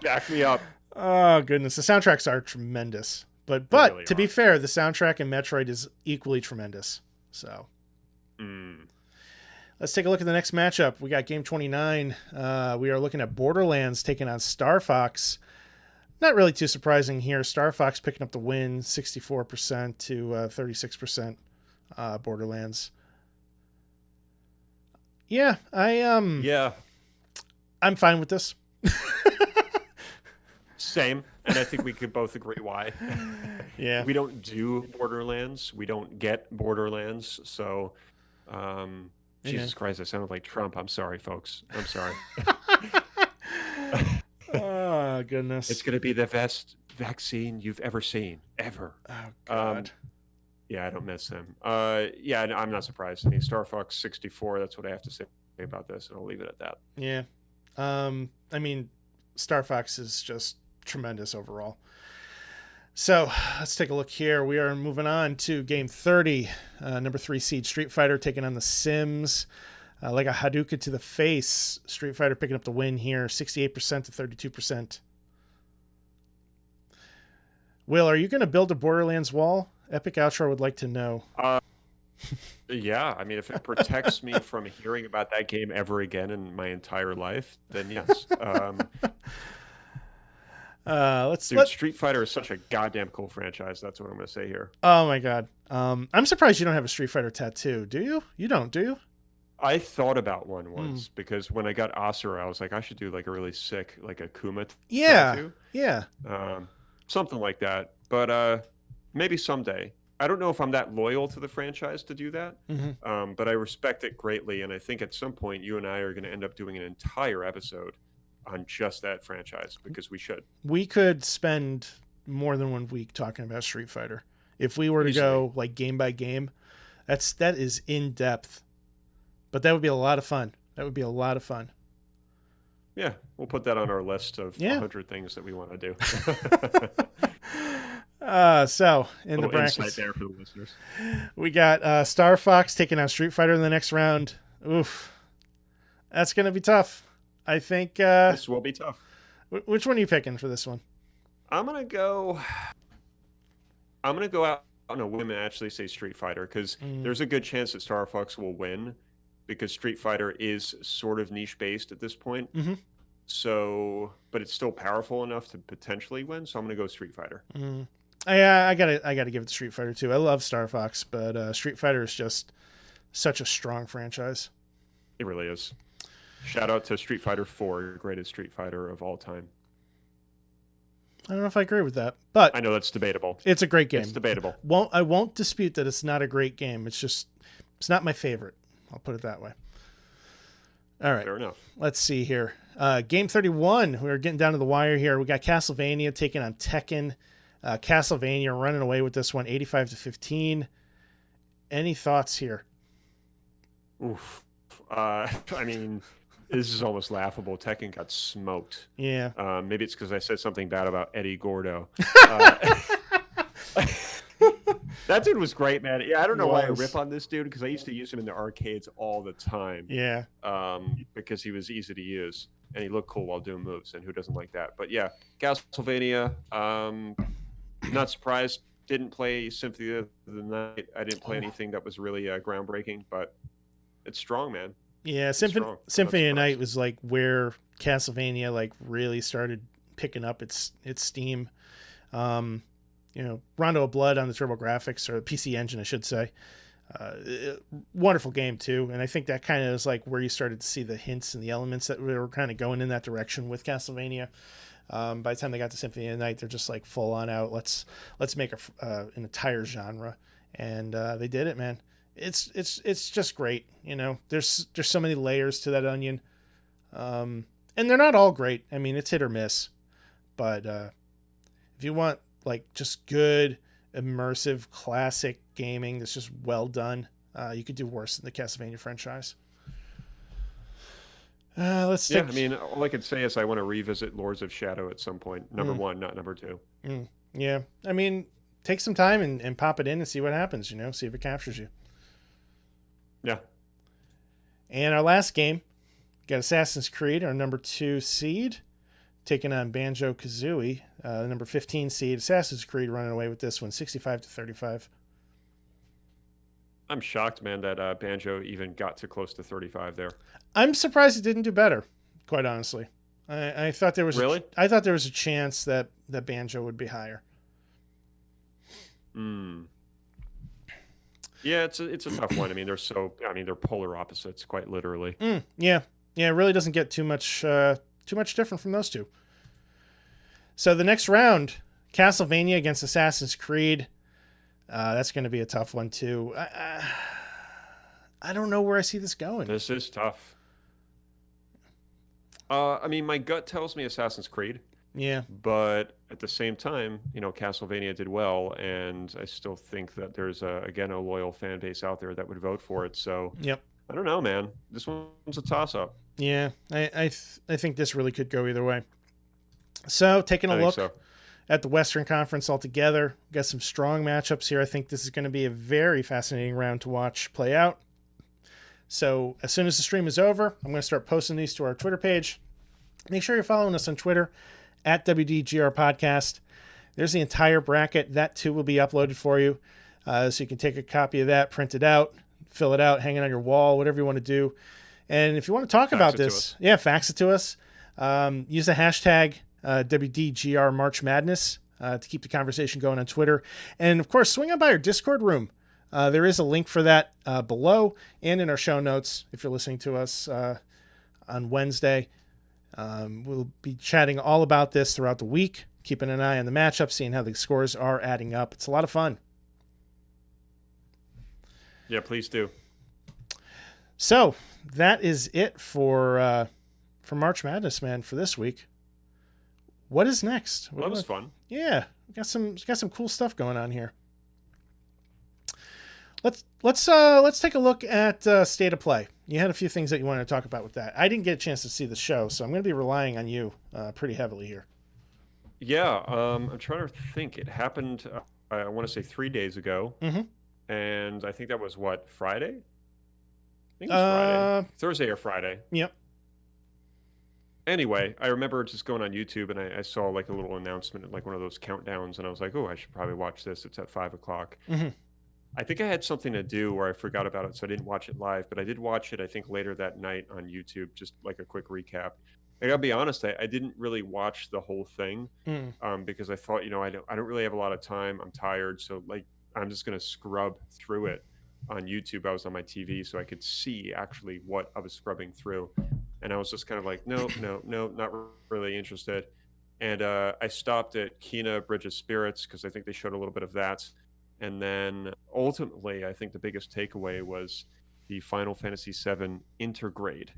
Back me up. Oh goodness, the soundtracks are tremendous. But really to be fair, the soundtrack in Metroid is equally tremendous. So let's take a look at the next matchup. We got game 29. We are looking at Borderlands taking on Star Fox. Not really too surprising here. Star Fox picking up the win, 64% to 36%. Borderlands. Yeah, I'm fine with this. Same, and I think we could both agree why. Yeah. We don't do Borderlands. We don't get Borderlands. So, Jesus Christ, I sounded like Trump. I'm sorry, folks. I'm sorry. Oh, goodness. It's going to be the best vaccine you've ever seen, ever. Oh, God. Yeah, I don't miss him. Yeah, I'm not surprised. I mean, Star Fox 64, that's what I have to say about this, and I'll leave it at that. Yeah. I mean, Star Fox is just tremendous overall. So let's take a look here. We are moving on to game 30. Number 3 seed Street Fighter taking on the Sims. Like a Hadouken to the face. Street Fighter picking up the win here, 68% to 32%. Will, are you going to build a Borderlands wall? Epic Outro would like to know. Yeah, I mean, if it protects me from hearing about that game ever again in my entire life, then yes. Street Fighter is such a goddamn cool franchise. That's what I'm going to say here. Oh my God. I'm surprised you don't have a Street Fighter tattoo. Do you? You don't, do you? I thought about one once because when I got Asura, I was like, I should do like a really sick, like a Kuma tattoo. Yeah. Something like that. But maybe someday. I don't know if I'm that loyal to the franchise to do that, but I respect it greatly. And I think at some point you and I are going to end up doing an entire episode on just that franchise because we should. We could spend more than 1 week talking about Street Fighter. If we were to go like game by game, that is in depth. But that would be a lot of fun. Yeah, we'll put that on our list of 100 things that we want to do. So in the brackets, insight there for the listeners. We got Star Fox taking on Street Fighter in the next round. Oof, that's gonna be tough. I think this will be tough. Which one are you picking for this one? I'm gonna go out on a whim and actually say Street Fighter because there's a good chance that Star Fox will win because Street Fighter is sort of niche based at this point. So, but it's still powerful enough to potentially win. So I'm gonna go Street Fighter. I gotta give it to Street Fighter too. I love Star Fox, but Street Fighter is just such a strong franchise. It really is. Shout out to Street Fighter 4, greatest Street Fighter of all time. I don't know if I agree with that, but I know that's debatable. It's a great game. It's debatable. I won't dispute that it's not a great game. It's not my favorite. I'll put it that way. All right. Fair enough. Let's see here. Game 31. We're getting down to the wire here. We got Castlevania taking on Tekken. Castlevania running away with this one, 85-15. Any thoughts here? Oof. I mean, this is almost laughable. Tekken got smoked. Yeah. Maybe it's because I said something bad about Eddie Gordo. That dude was great, man. Yeah, I don't know why I rip on this dude because I used to use him in the arcades all the time. Yeah. Because he was easy to use and he looked cool while doing moves, and who doesn't like that? But yeah, Castlevania. Not surprised. Didn't play Symphony of the Night. I didn't play anything that was really groundbreaking, but it's strong, man. Yeah, Symphony of the Night was like where Castlevania like really started picking up its steam. Rondo of Blood on the TurboGrafx or the PC Engine, I should say. Wonderful game too, and I think that kind of is like where you started to see the hints and the elements that were kind of going in that direction with Castlevania. By the time they got to Symphony of the Night, they're just like full on out. Let's make an entire genre, and they did it, man. It's just great. There's so many layers to that onion, and they're not all great. I mean, it's hit or miss, but if you want like just good immersive classic gaming that's just well done, you could do worse than the Castlevania franchise. Let's Yeah, stick. I mean, all I could say is I want to revisit Lords of Shadow at some point. Number Mm, one, not number two. yeah, I mean, take some time and pop it in and see what happens. See if it captures you. Yeah, And our last game, got Assassin's Creed, our number 2 seed, taking on Banjo Kazooie, number 15 seed. Assassin's Creed running away with this one, 65-35. I'm shocked, man, that Banjo even got to close to 35 there. I'm surprised it didn't do better, quite honestly. I thought there was Really? I thought there was a chance that Banjo would be higher. Hmm. Yeah, it's a tough one. I mean, they're polar opposites, quite literally. Yeah, it really doesn't get too much different from those two. So the next round, Castlevania against Assassin's Creed. That's going to be a tough one too. I don't know where I see this going. This is tough. I mean, my gut tells me Assassin's Creed, Yeah, but at the same time, Castlevania did well, and I still think that there's again a loyal fan base out there that would vote for it. So yep, I don't know, man. This one's a toss-up. yeah. I think this really could go either way. So taking a I think look so. at the Western Conference altogether, got some strong matchups here. I think this is going to be a very fascinating round to watch play out. So as soon as the stream is over, I'm going to start posting these to our Twitter page. Make sure you're following us on Twitter at WDGRPodcast. There's the entire bracket. That too will be uploaded for you. So you can take a copy of that, print it out, fill it out, hang it on your wall, whatever you want to do. And if you want to talk about this, fax it to us. Use the hashtag WDGR March Madness to keep the conversation going on Twitter. And of course, swing on by our Discord room. There is a link for that below and in our show notes if you're listening to us on Wednesday. We'll be chatting all about this throughout the week, keeping an eye on the matchup, seeing how the scores are adding up. It's a lot of fun. Yeah, please do. So that is it for March Madness, man, for this week. What is next? That was fun. Yeah, we got some cool stuff going on here. Let's take a look at State of Play. You had a few things that you wanted to talk about with that. I didn't get a chance to see the show, so I'm going to be relying on you pretty heavily here. Yeah, I'm trying to think. It happened, I want to say 3 days ago, and I think that was what, Friday? I think it was Friday, Thursday or Friday. Yep. Anyway, I remember just going on YouTube and I saw like a little announcement, like one of those countdowns, and I was like, oh, I should probably watch this. It's at 5 o'clock. I think I had something to do where I forgot about it, so I didn't watch it live, but I did watch it, I think, later that night on YouTube, just like a quick recap. I gotta be honest, I didn't really watch the whole thing because I thought, I don't really have a lot of time. I'm tired, so like I'm just gonna scrub through it on YouTube. I was on my TV, so I could see actually what I was scrubbing through, and I was just kind of like, no, not really interested. And I stopped at Kina Bridge of Spirits because I think they showed a little bit of that. And then ultimately, I think the biggest takeaway was the Final Fantasy VII Intergrade,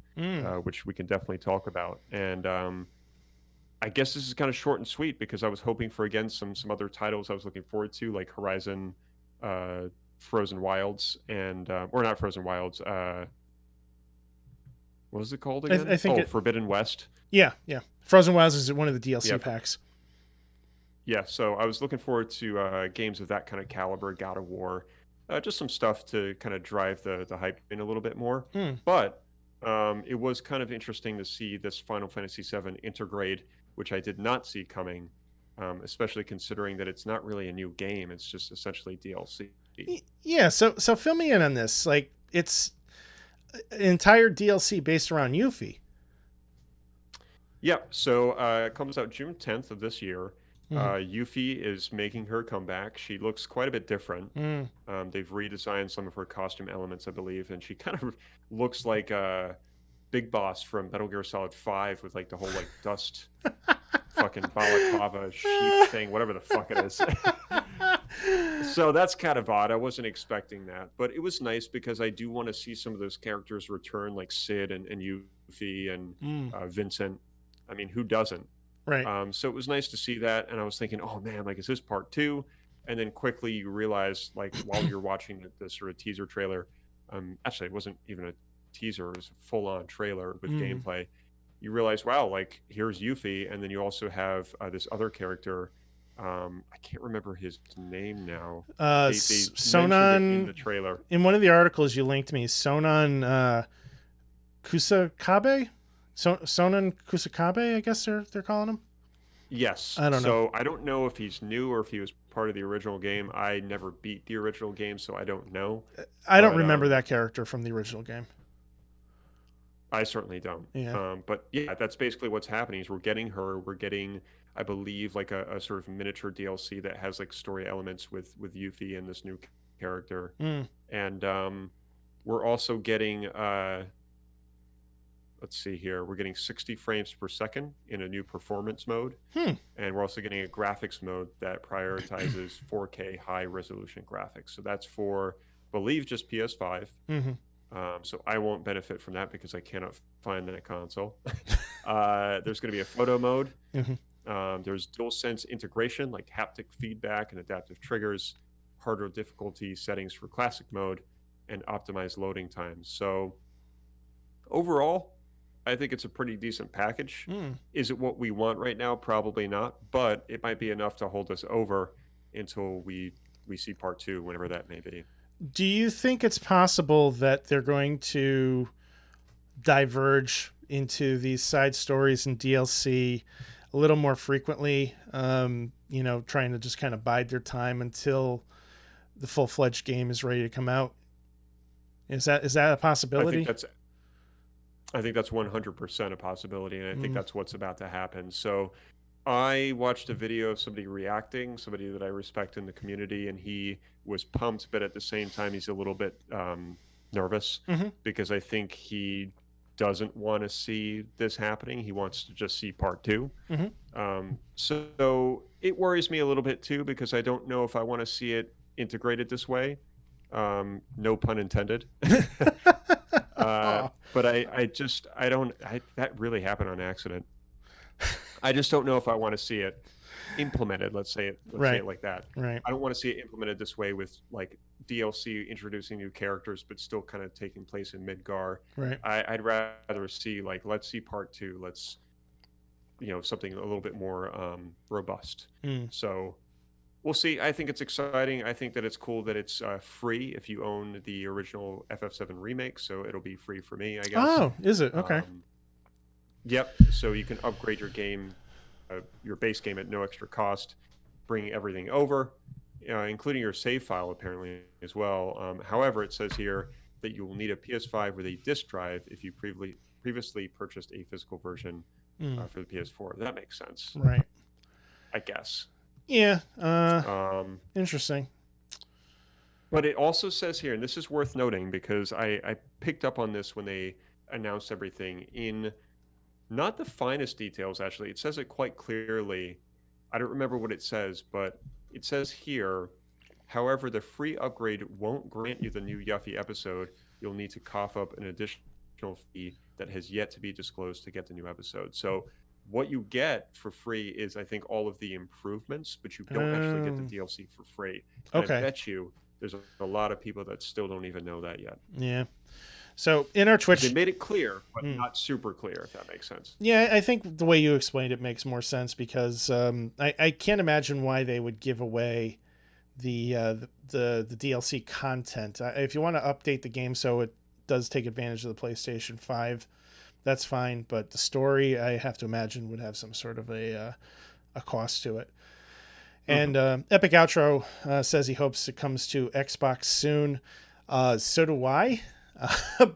which we can definitely talk about. And I guess this is kind of short and sweet because I was hoping for, again, some other titles I was looking forward to, like Horizon Frozen Wilds, and or not Frozen Wilds. What was it called again? I think Forbidden West. Yeah. Frozen Wilds is one of the DLC packs. Yeah, so I was looking forward to games of that kind of caliber, God of War, just some stuff to kind of drive the hype in a little bit more. But it was kind of interesting to see this Final Fantasy VII Intergrade, which I did not see coming, especially considering that it's not really a new game. It's just essentially DLC. Yeah, so fill me in on this. Like, it's an entire DLC based around Yuffie. Yeah, so it comes out June 10th of this year. Yuffie is making her comeback. She looks quite a bit different. They've redesigned some of her costume elements, I believe, and she kind of looks like Big Boss from Metal Gear Solid 5 with like the whole like dust fucking balaclava sheath thing, whatever the fuck it is. So that's kind of odd. I wasn't expecting that, but it was nice because I do want to see some of those characters return, like Sid and Yuffie and Vincent. I mean, who doesn't? Right. So it was nice to see that, and I was thinking, oh man, like, is this part 2? And then quickly you realize, like, while you're watching the sort of teaser trailer, actually it wasn't even teaser, it was a full-on trailer with Mm. gameplay, you realize, wow, like here's Yuffie, and then you also have this other character. I can't remember his name now. They mentioned it in Sonon, the trailer. in one of the articles you linked me, Sonon Kusakabe? Sonon Kusakabe, I guess they're calling him. Yes. I don't know. So I don't know if he's new or if he was part of the original game. I never beat the original game, so I don't know. I don't remember that character from the original game. I certainly don't. Yeah. But yeah, that's basically what's happening is we're getting her. We're getting, I believe, like a sort of miniature DLC that has like story elements with Yuffie and this new character. Mm. And we're also getting let's see here. We're getting 60 frames per second in a new performance mode. And we're also getting a graphics mode that prioritizes 4K high resolution graphics. So that's for, I believe, just PS5. Mm-hmm. So I won't benefit from that because I cannot find that console. There's going to be a photo mode. Mm-hmm. There's DualSense integration, like haptic feedback and adaptive triggers, harder difficulty settings for classic mode, and optimized loading times. So overall, I think it's a pretty decent package. Is it what we want right now? Probably not, but it might be enough to hold us over until we see part 2, whenever that may be. Do you think it's possible that they're going to diverge into these side stories and DLC a little more frequently? Trying to just kind of bide their time until the full-fledged game is ready to come out. Is that a possibility? I think that's 100% a possibility, and I think that's what's about to happen. So I watched a video of somebody reacting, somebody that I respect in the community, and he was pumped, but at the same time, he's a little bit nervous because I think he doesn't want to see this happening. He wants to just see part 2. So it worries me a little bit too, because I don't know if I want to see it integrated this way. No pun intended. But that really happened on accident. I just don't know if I want to see it implemented. Let's say it like that. Right. I don't want to see it implemented this way with like DLC introducing new characters, but still kind of taking place in Midgar. Right. I'd rather see let's see part 2. Let's something a little bit more robust. So we'll see. I think it's exciting. I think that it's cool that it's free if you own the original FF7 remake. So it'll be free for me, I guess. Oh, is it? Okay. Yep. So you can upgrade your game, your base game at no extra cost, bring everything over, including your save file apparently as well. However, it says here that you will need a PS5 with a disc drive if you previously purchased a physical version for the PS4. That makes sense. Right. I guess. Yeah. Interesting. But it also says here, and this is worth noting because I picked up on this when they announced everything in not the finest details, actually. It says it quite clearly. I don't remember what it says, but it says here, however, the free upgrade won't grant you the new Yuffie episode. You'll need to cough up an additional fee that has yet to be disclosed to get the new episode. So what you get for free is, I think, all of the improvements, but you don't actually get the DLC for free. And Okay. I bet you there's a lot of people that still don't even know that yet. Yeah. So in our Twitch, they made it clear, but not super clear, if that makes sense. Yeah, I think the way you explained it makes more sense because I can't imagine why they would give away the DLC content. If you want to update the game so it does take advantage of the PlayStation 5, that's fine. But the story, I have to imagine, would have some sort of a cost to it. And Epic Outro says he hopes it comes to Xbox soon. So do I.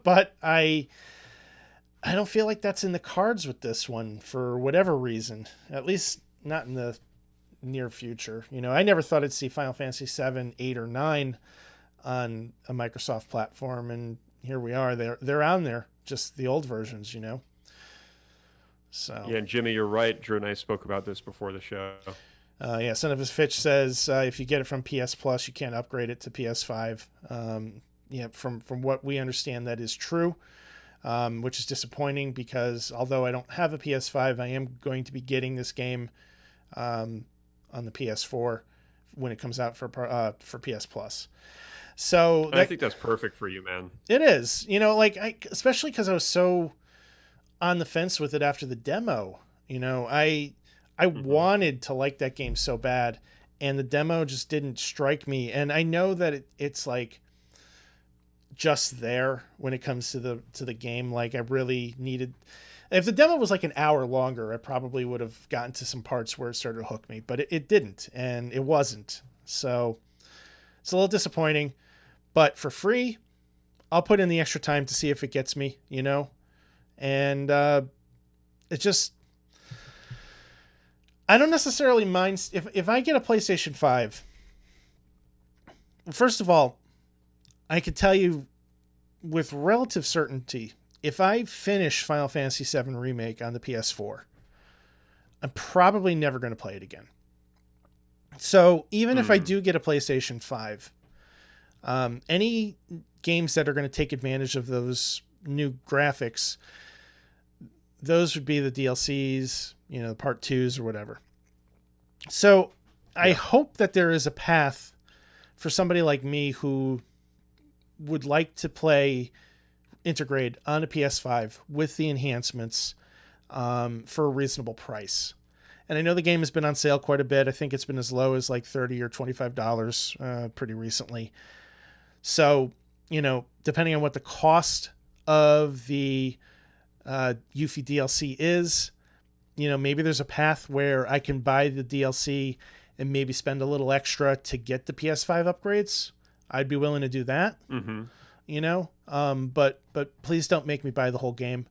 But I don't feel like that's in the cards with this one for whatever reason. At least not in the near future. I never thought I'd see Final Fantasy 7, 8, or 9 on a Microsoft platform, and here we are. They're on there, just the old versions, So yeah, and Jimmy, you're right. Drew and I spoke about this before the show. Son of a Fitch says if you get it from PS Plus, you can't upgrade it to PS5. From what we understand, that is true, which is disappointing because although I don't have a PS5, I am going to be getting this game on the PS4 when it comes out for PS Plus. So I think that's perfect for you, man. it is, especially because I was so on the fence with it after the demo. I wanted to like that game so bad, and the demo just didn't strike me. And I know that it's like just there when it comes to the game. Like I really needed. If the demo was like an hour longer, I probably would have gotten to some parts where it started to hook me, but it didn't, and it wasn't. So it's a little disappointing, but for free, I'll put in the extra time to see if it gets me, and it just, I don't necessarily mind if I get a PlayStation 5. First of all, I could tell you with relative certainty, if I finish Final Fantasy VII Remake on the PS4, I'm probably never going to play it again. So even if I do get a PlayStation 5, any games that are going to take advantage of those new graphics, those would be the DLCs, part 2s or whatever. So I hope that there is a path for somebody like me who would like to play Intergrade on a PS5 with the enhancements for a reasonable price. And I know the game has been on sale quite a bit. I think it's been as low as like $30 or $25 pretty recently. So, depending on what the cost of the Yuffie DLC is, maybe there's a path where I can buy the DLC and maybe spend a little extra to get the PS5 upgrades. I'd be willing to do that. Mm-hmm. But please don't make me buy the whole game.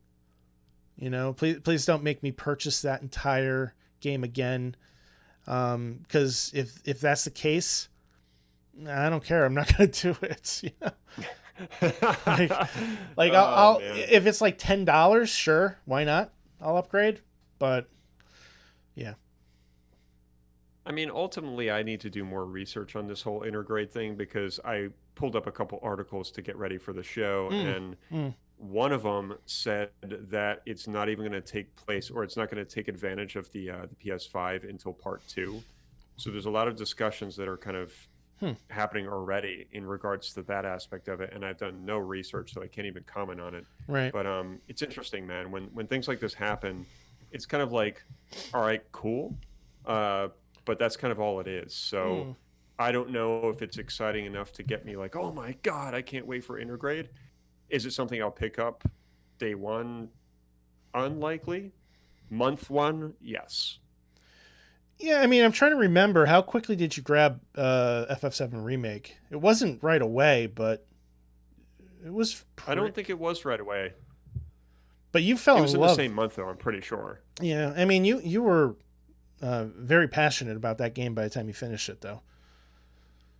Please don't make me purchase that entire game again. Because if that's the case, I don't care. I'm not going to do it. I'll if it's like $10, sure, why not? I'll upgrade. But yeah. I mean, ultimately, I need to do more research on this whole Intergrade thing because I pulled up a couple articles to get ready for the show, and one of them said that it's not even going to take place, or it's not going to take advantage of the PS5 until part 2. So there's a lot of discussions that are kind of happening already in regards to that aspect of it, and I've done no research, so I can't even comment on it. Right. But it's interesting, man. When things like this happen, it's kind of like, all right, cool. But that's kind of all it is. So I don't know if it's exciting enough to get me like, oh my God, I can't wait for Intergrade. Is it something I'll pick up day one? Unlikely. Month one? Yes. Yeah, I mean, I'm trying to remember, how quickly did you grab FF7 Remake? It wasn't right away, but it was... I don't think it was right away. But you fell in love. It was in the same month, though, I'm pretty sure. Yeah, I mean, you were very passionate about that game by the time you finished it, though.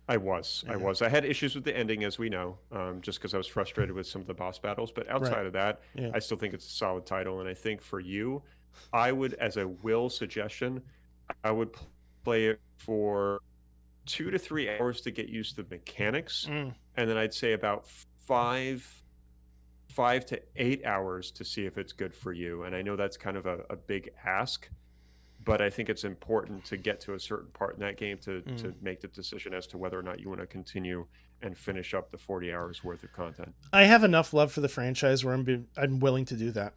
I was. I had issues with the ending, as we know, just because I was frustrated with some of the boss battles. But outside of that, I still think it's a solid title. And I think for you, I would, as a Will suggestion, I would play it for 2 to 3 hours to get used to the mechanics. And then I'd say about 5 to 8 hours to see if it's good for you. And I know that's kind of a big ask, but I think it's important to get to a certain part in that game to make the decision as to whether or not you want to continue and finish up the 40 hours worth of content. I have enough love for the franchise where I'm willing to do that.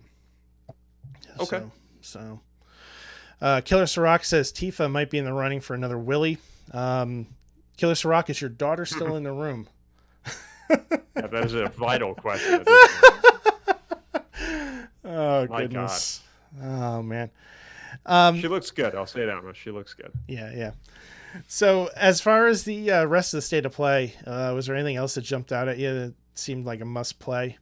Okay. So Killer Sirach says Tifa might be in the running for another Willy. Killer Sirach, is your daughter still in the room? Yeah, that is a vital question at this point. Oh, my goodness. God. Oh, man. She looks good. I'll say that much. She looks good. Yeah. So as far as the rest of the state of play, was there anything else that jumped out at you that seemed like a must play?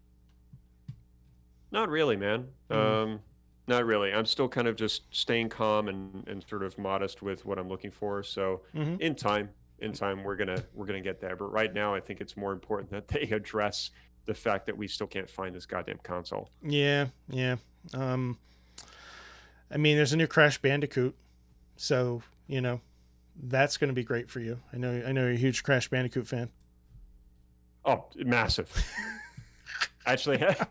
Not really, man. Not really. I'm still kind of just staying calm and sort of modest with what I'm looking for. So in time we're gonna get there. But right now I think it's more important that they address the fact that we still can't find this goddamn console. Yeah. I mean, there's a new Crash Bandicoot, so that's going to be great for you. I know you're a huge Crash Bandicoot fan. Oh, massive! Actually, I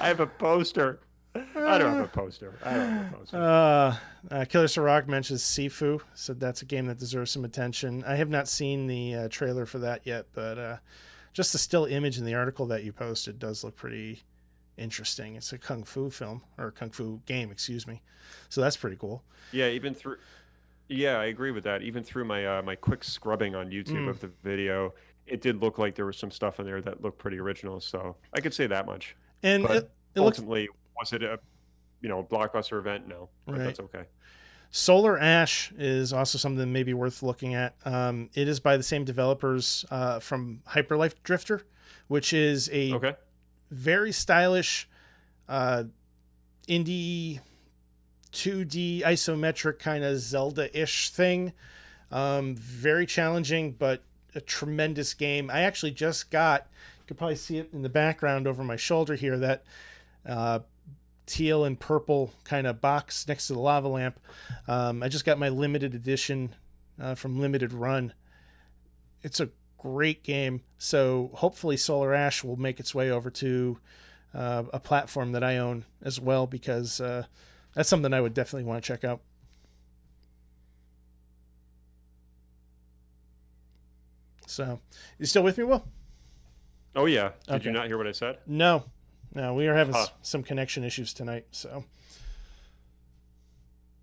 have a poster. I don't have a poster. Killer Sirach mentions Sifu, so that's a game that deserves some attention. I have not seen the trailer for that yet, but just the still image in the article that you posted does look pretty interesting. It's a kung fu film, or kung fu game, excuse me. So that's pretty cool. Yeah, yeah, I agree with that. Even through my my quick scrubbing on YouTube Mm. of the video, it did look like there was some stuff in there that looked pretty original. So I could say that much. And But it looks ultimately, was it a blockbuster event? No, but right. that's okay. Solar Ash is also something maybe worth looking at. It is by the same developers from Hyperlife Drifter, which is a Okay. very stylish indie 2D isometric kind of Zelda-ish thing. Very challenging, but a tremendous game. I actually just got, you could probably see it in the background over my shoulder here, that teal and purple kind of box next to the lava lamp. I just got my limited edition from Limited Run. It's a great game. So hopefully Solar Ash will make its way over to a platform that I own as well, because that's something I would definitely want to check out. So, you still with me, Will? Oh yeah. Did Okay. you not hear what I said? No, we are having Huh. some connection issues tonight. So,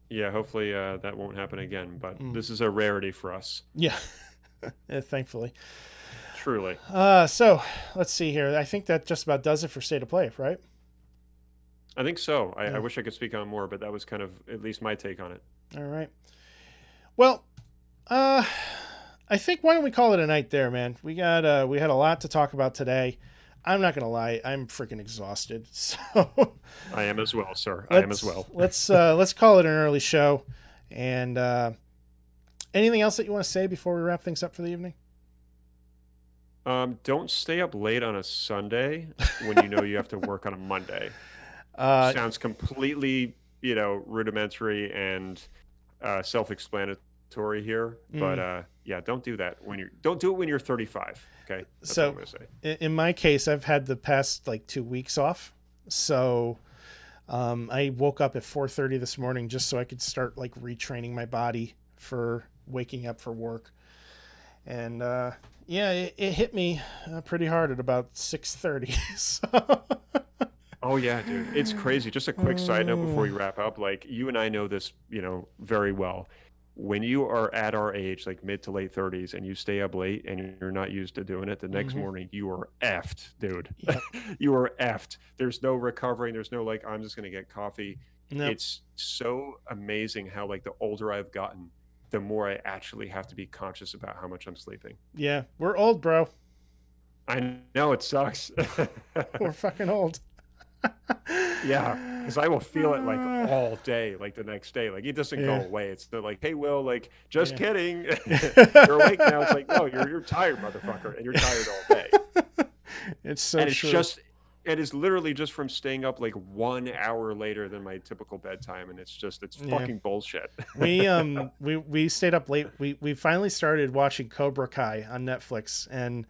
Yeah. Hopefully that won't happen again. But Mm. this is a rarity for us. yeah, thankfully. Truly. So let's see here. I think that just about does it for State of Play, right? I think so. I Yeah. wish I could speak on more, but that was kind of at least my take on it. All right. Well, I think, why don't we call it a night there, man? We had a lot to talk about today. I'm not gonna lie, I'm freaking exhausted. So I am as well, sir. I am as well. let's call it an early show. And anything else that you want to say before we wrap things up for the evening? Don't stay up late on a Sunday when you know you have to work on a Monday. Sounds completely, rudimentary and self-explanatory here, but yeah, don't do that don't do it when you're 35. Okay, that's all I'm gonna say. In my case, I've had the past like 2 weeks off, so I woke up at 4:30 this morning just so I could start like retraining my body for waking up for work. And yeah, it hit me pretty hard at about 6:30. So. Oh yeah, dude, it's crazy. Just a quick side note before we wrap up. Like, you and I know this, very well. When you are at our age, like mid to late 30s, and you stay up late and you're not used to doing it, the next morning you are effed, dude. Yep. You are effed. There's no recovering. There's no like, I'm just gonna get coffee. Nope. It's so amazing how like the older I've gotten, the more I actually have to be conscious about how much I'm sleeping. Yeah, we're old, bro. I know it sucks. We're fucking old. Yeah, because I will feel it like all day, like the next day. Like, it doesn't go away. It's like, hey, Will, like, just kidding. You're awake now. It's like, no, you're tired, motherfucker, and you're tired all day. It's so And it's true. it is literally just from staying up like 1 hour later than my typical bedtime, and it's fucking bullshit. We stayed up late. We finally started watching Cobra Kai on Netflix, and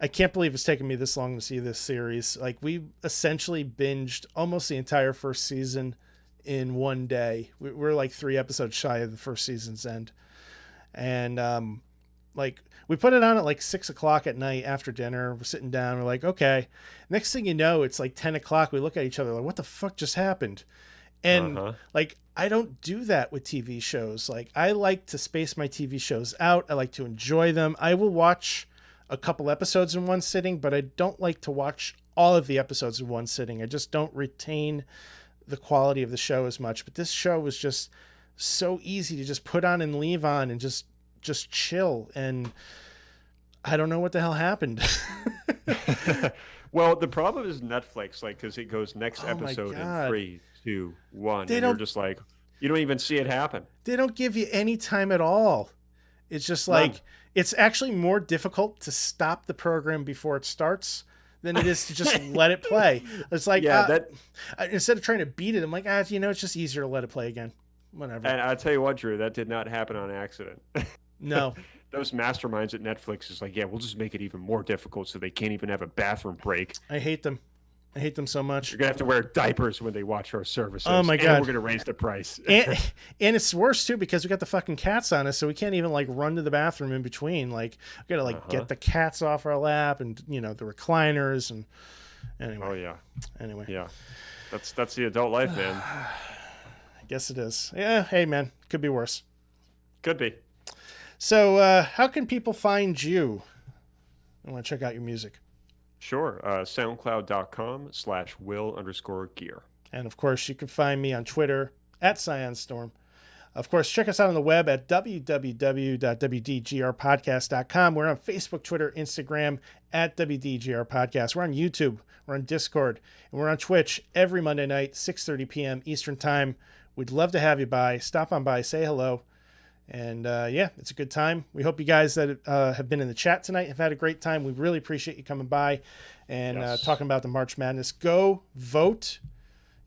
I can't believe it's taken me this long to see this series. Like, we essentially binged almost the entire first season in one day. We're like 3 episodes shy of the first season's end. And like, we put it on at like 6 o'clock at night after dinner. We're sitting down. We're like, okay. Next thing you know, it's like 10 o'clock. We look at each other like, what the fuck just happened? And like, I don't do that with TV shows. Like, I like to space my TV shows out. I like to enjoy them. I will watch a couple episodes in one sitting, but I don't like to watch all of the episodes in one sitting. I just don't retain the quality of the show as much. But this show was just so easy to just put on and leave on and just chill. And I don't know what the hell happened. Well, the problem is Netflix, like, because it goes next episode in God. 3, 2, 1, They and you're don't- just like, you don't even see it happen. They don't give you any time at all. It's just like, None. it's actually more difficult to stop the program before it starts than it is to just let it play. It's like, instead of trying to beat it, I'm like, it's just easier to let it play again. Whatever. And I'll tell you what, Drew, that did not happen on accident. No. Those masterminds at Netflix is like, yeah, we'll just make it even more difficult so they can't even have a bathroom break. I hate them. I hate them so much. You're gonna have to wear diapers when they watch our services. Oh my and God. we're gonna raise the price. and it's worse too because we got the fucking cats on us, so we can't even like run to the bathroom in between. Like we gotta like get the cats off our lap, and the recliners, and anyway. Oh yeah. Anyway. Yeah. That's the adult life, man. I guess it is. Yeah. Hey, man. Could be worse. Could be. So, how can people find you? I want to check out your music. Sure. SoundCloud.com/Will_Gear. And of course, you can find me on Twitter at CyanStorm. Of course, check us out on the web at www.WDGRPodcast.com. We're on Facebook, Twitter, Instagram at WDGR Podcast. We're on YouTube. We're on Discord. And we're on Twitch every Monday night, 6:30 p.m. Eastern Time. We'd love to have you by. Stop on by, say hello. And yeah, it's a good time. We hope you guys that have been in the chat tonight have had a great time. We really appreciate you coming by and talking about the March Madness. Go vote.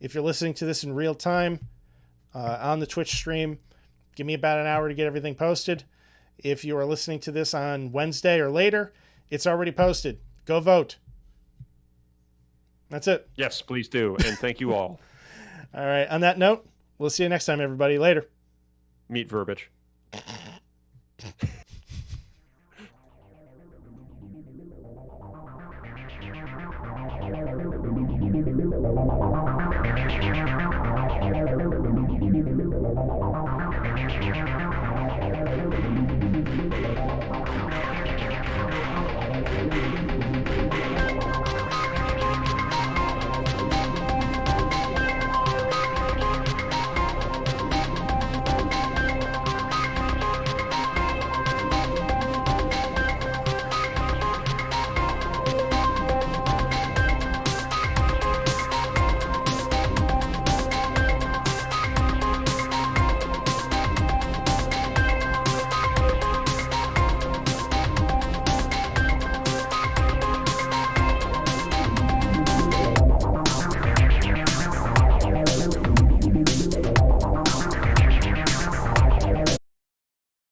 If you're listening to this in real time on the Twitch stream, give me about an hour to get everything posted. If you are listening to this on Wednesday or later, it's already posted. Go vote. That's it. Yes, please do. And thank you all. All right. On that note, we'll see you next time, everybody. Later. Meet Verbiage.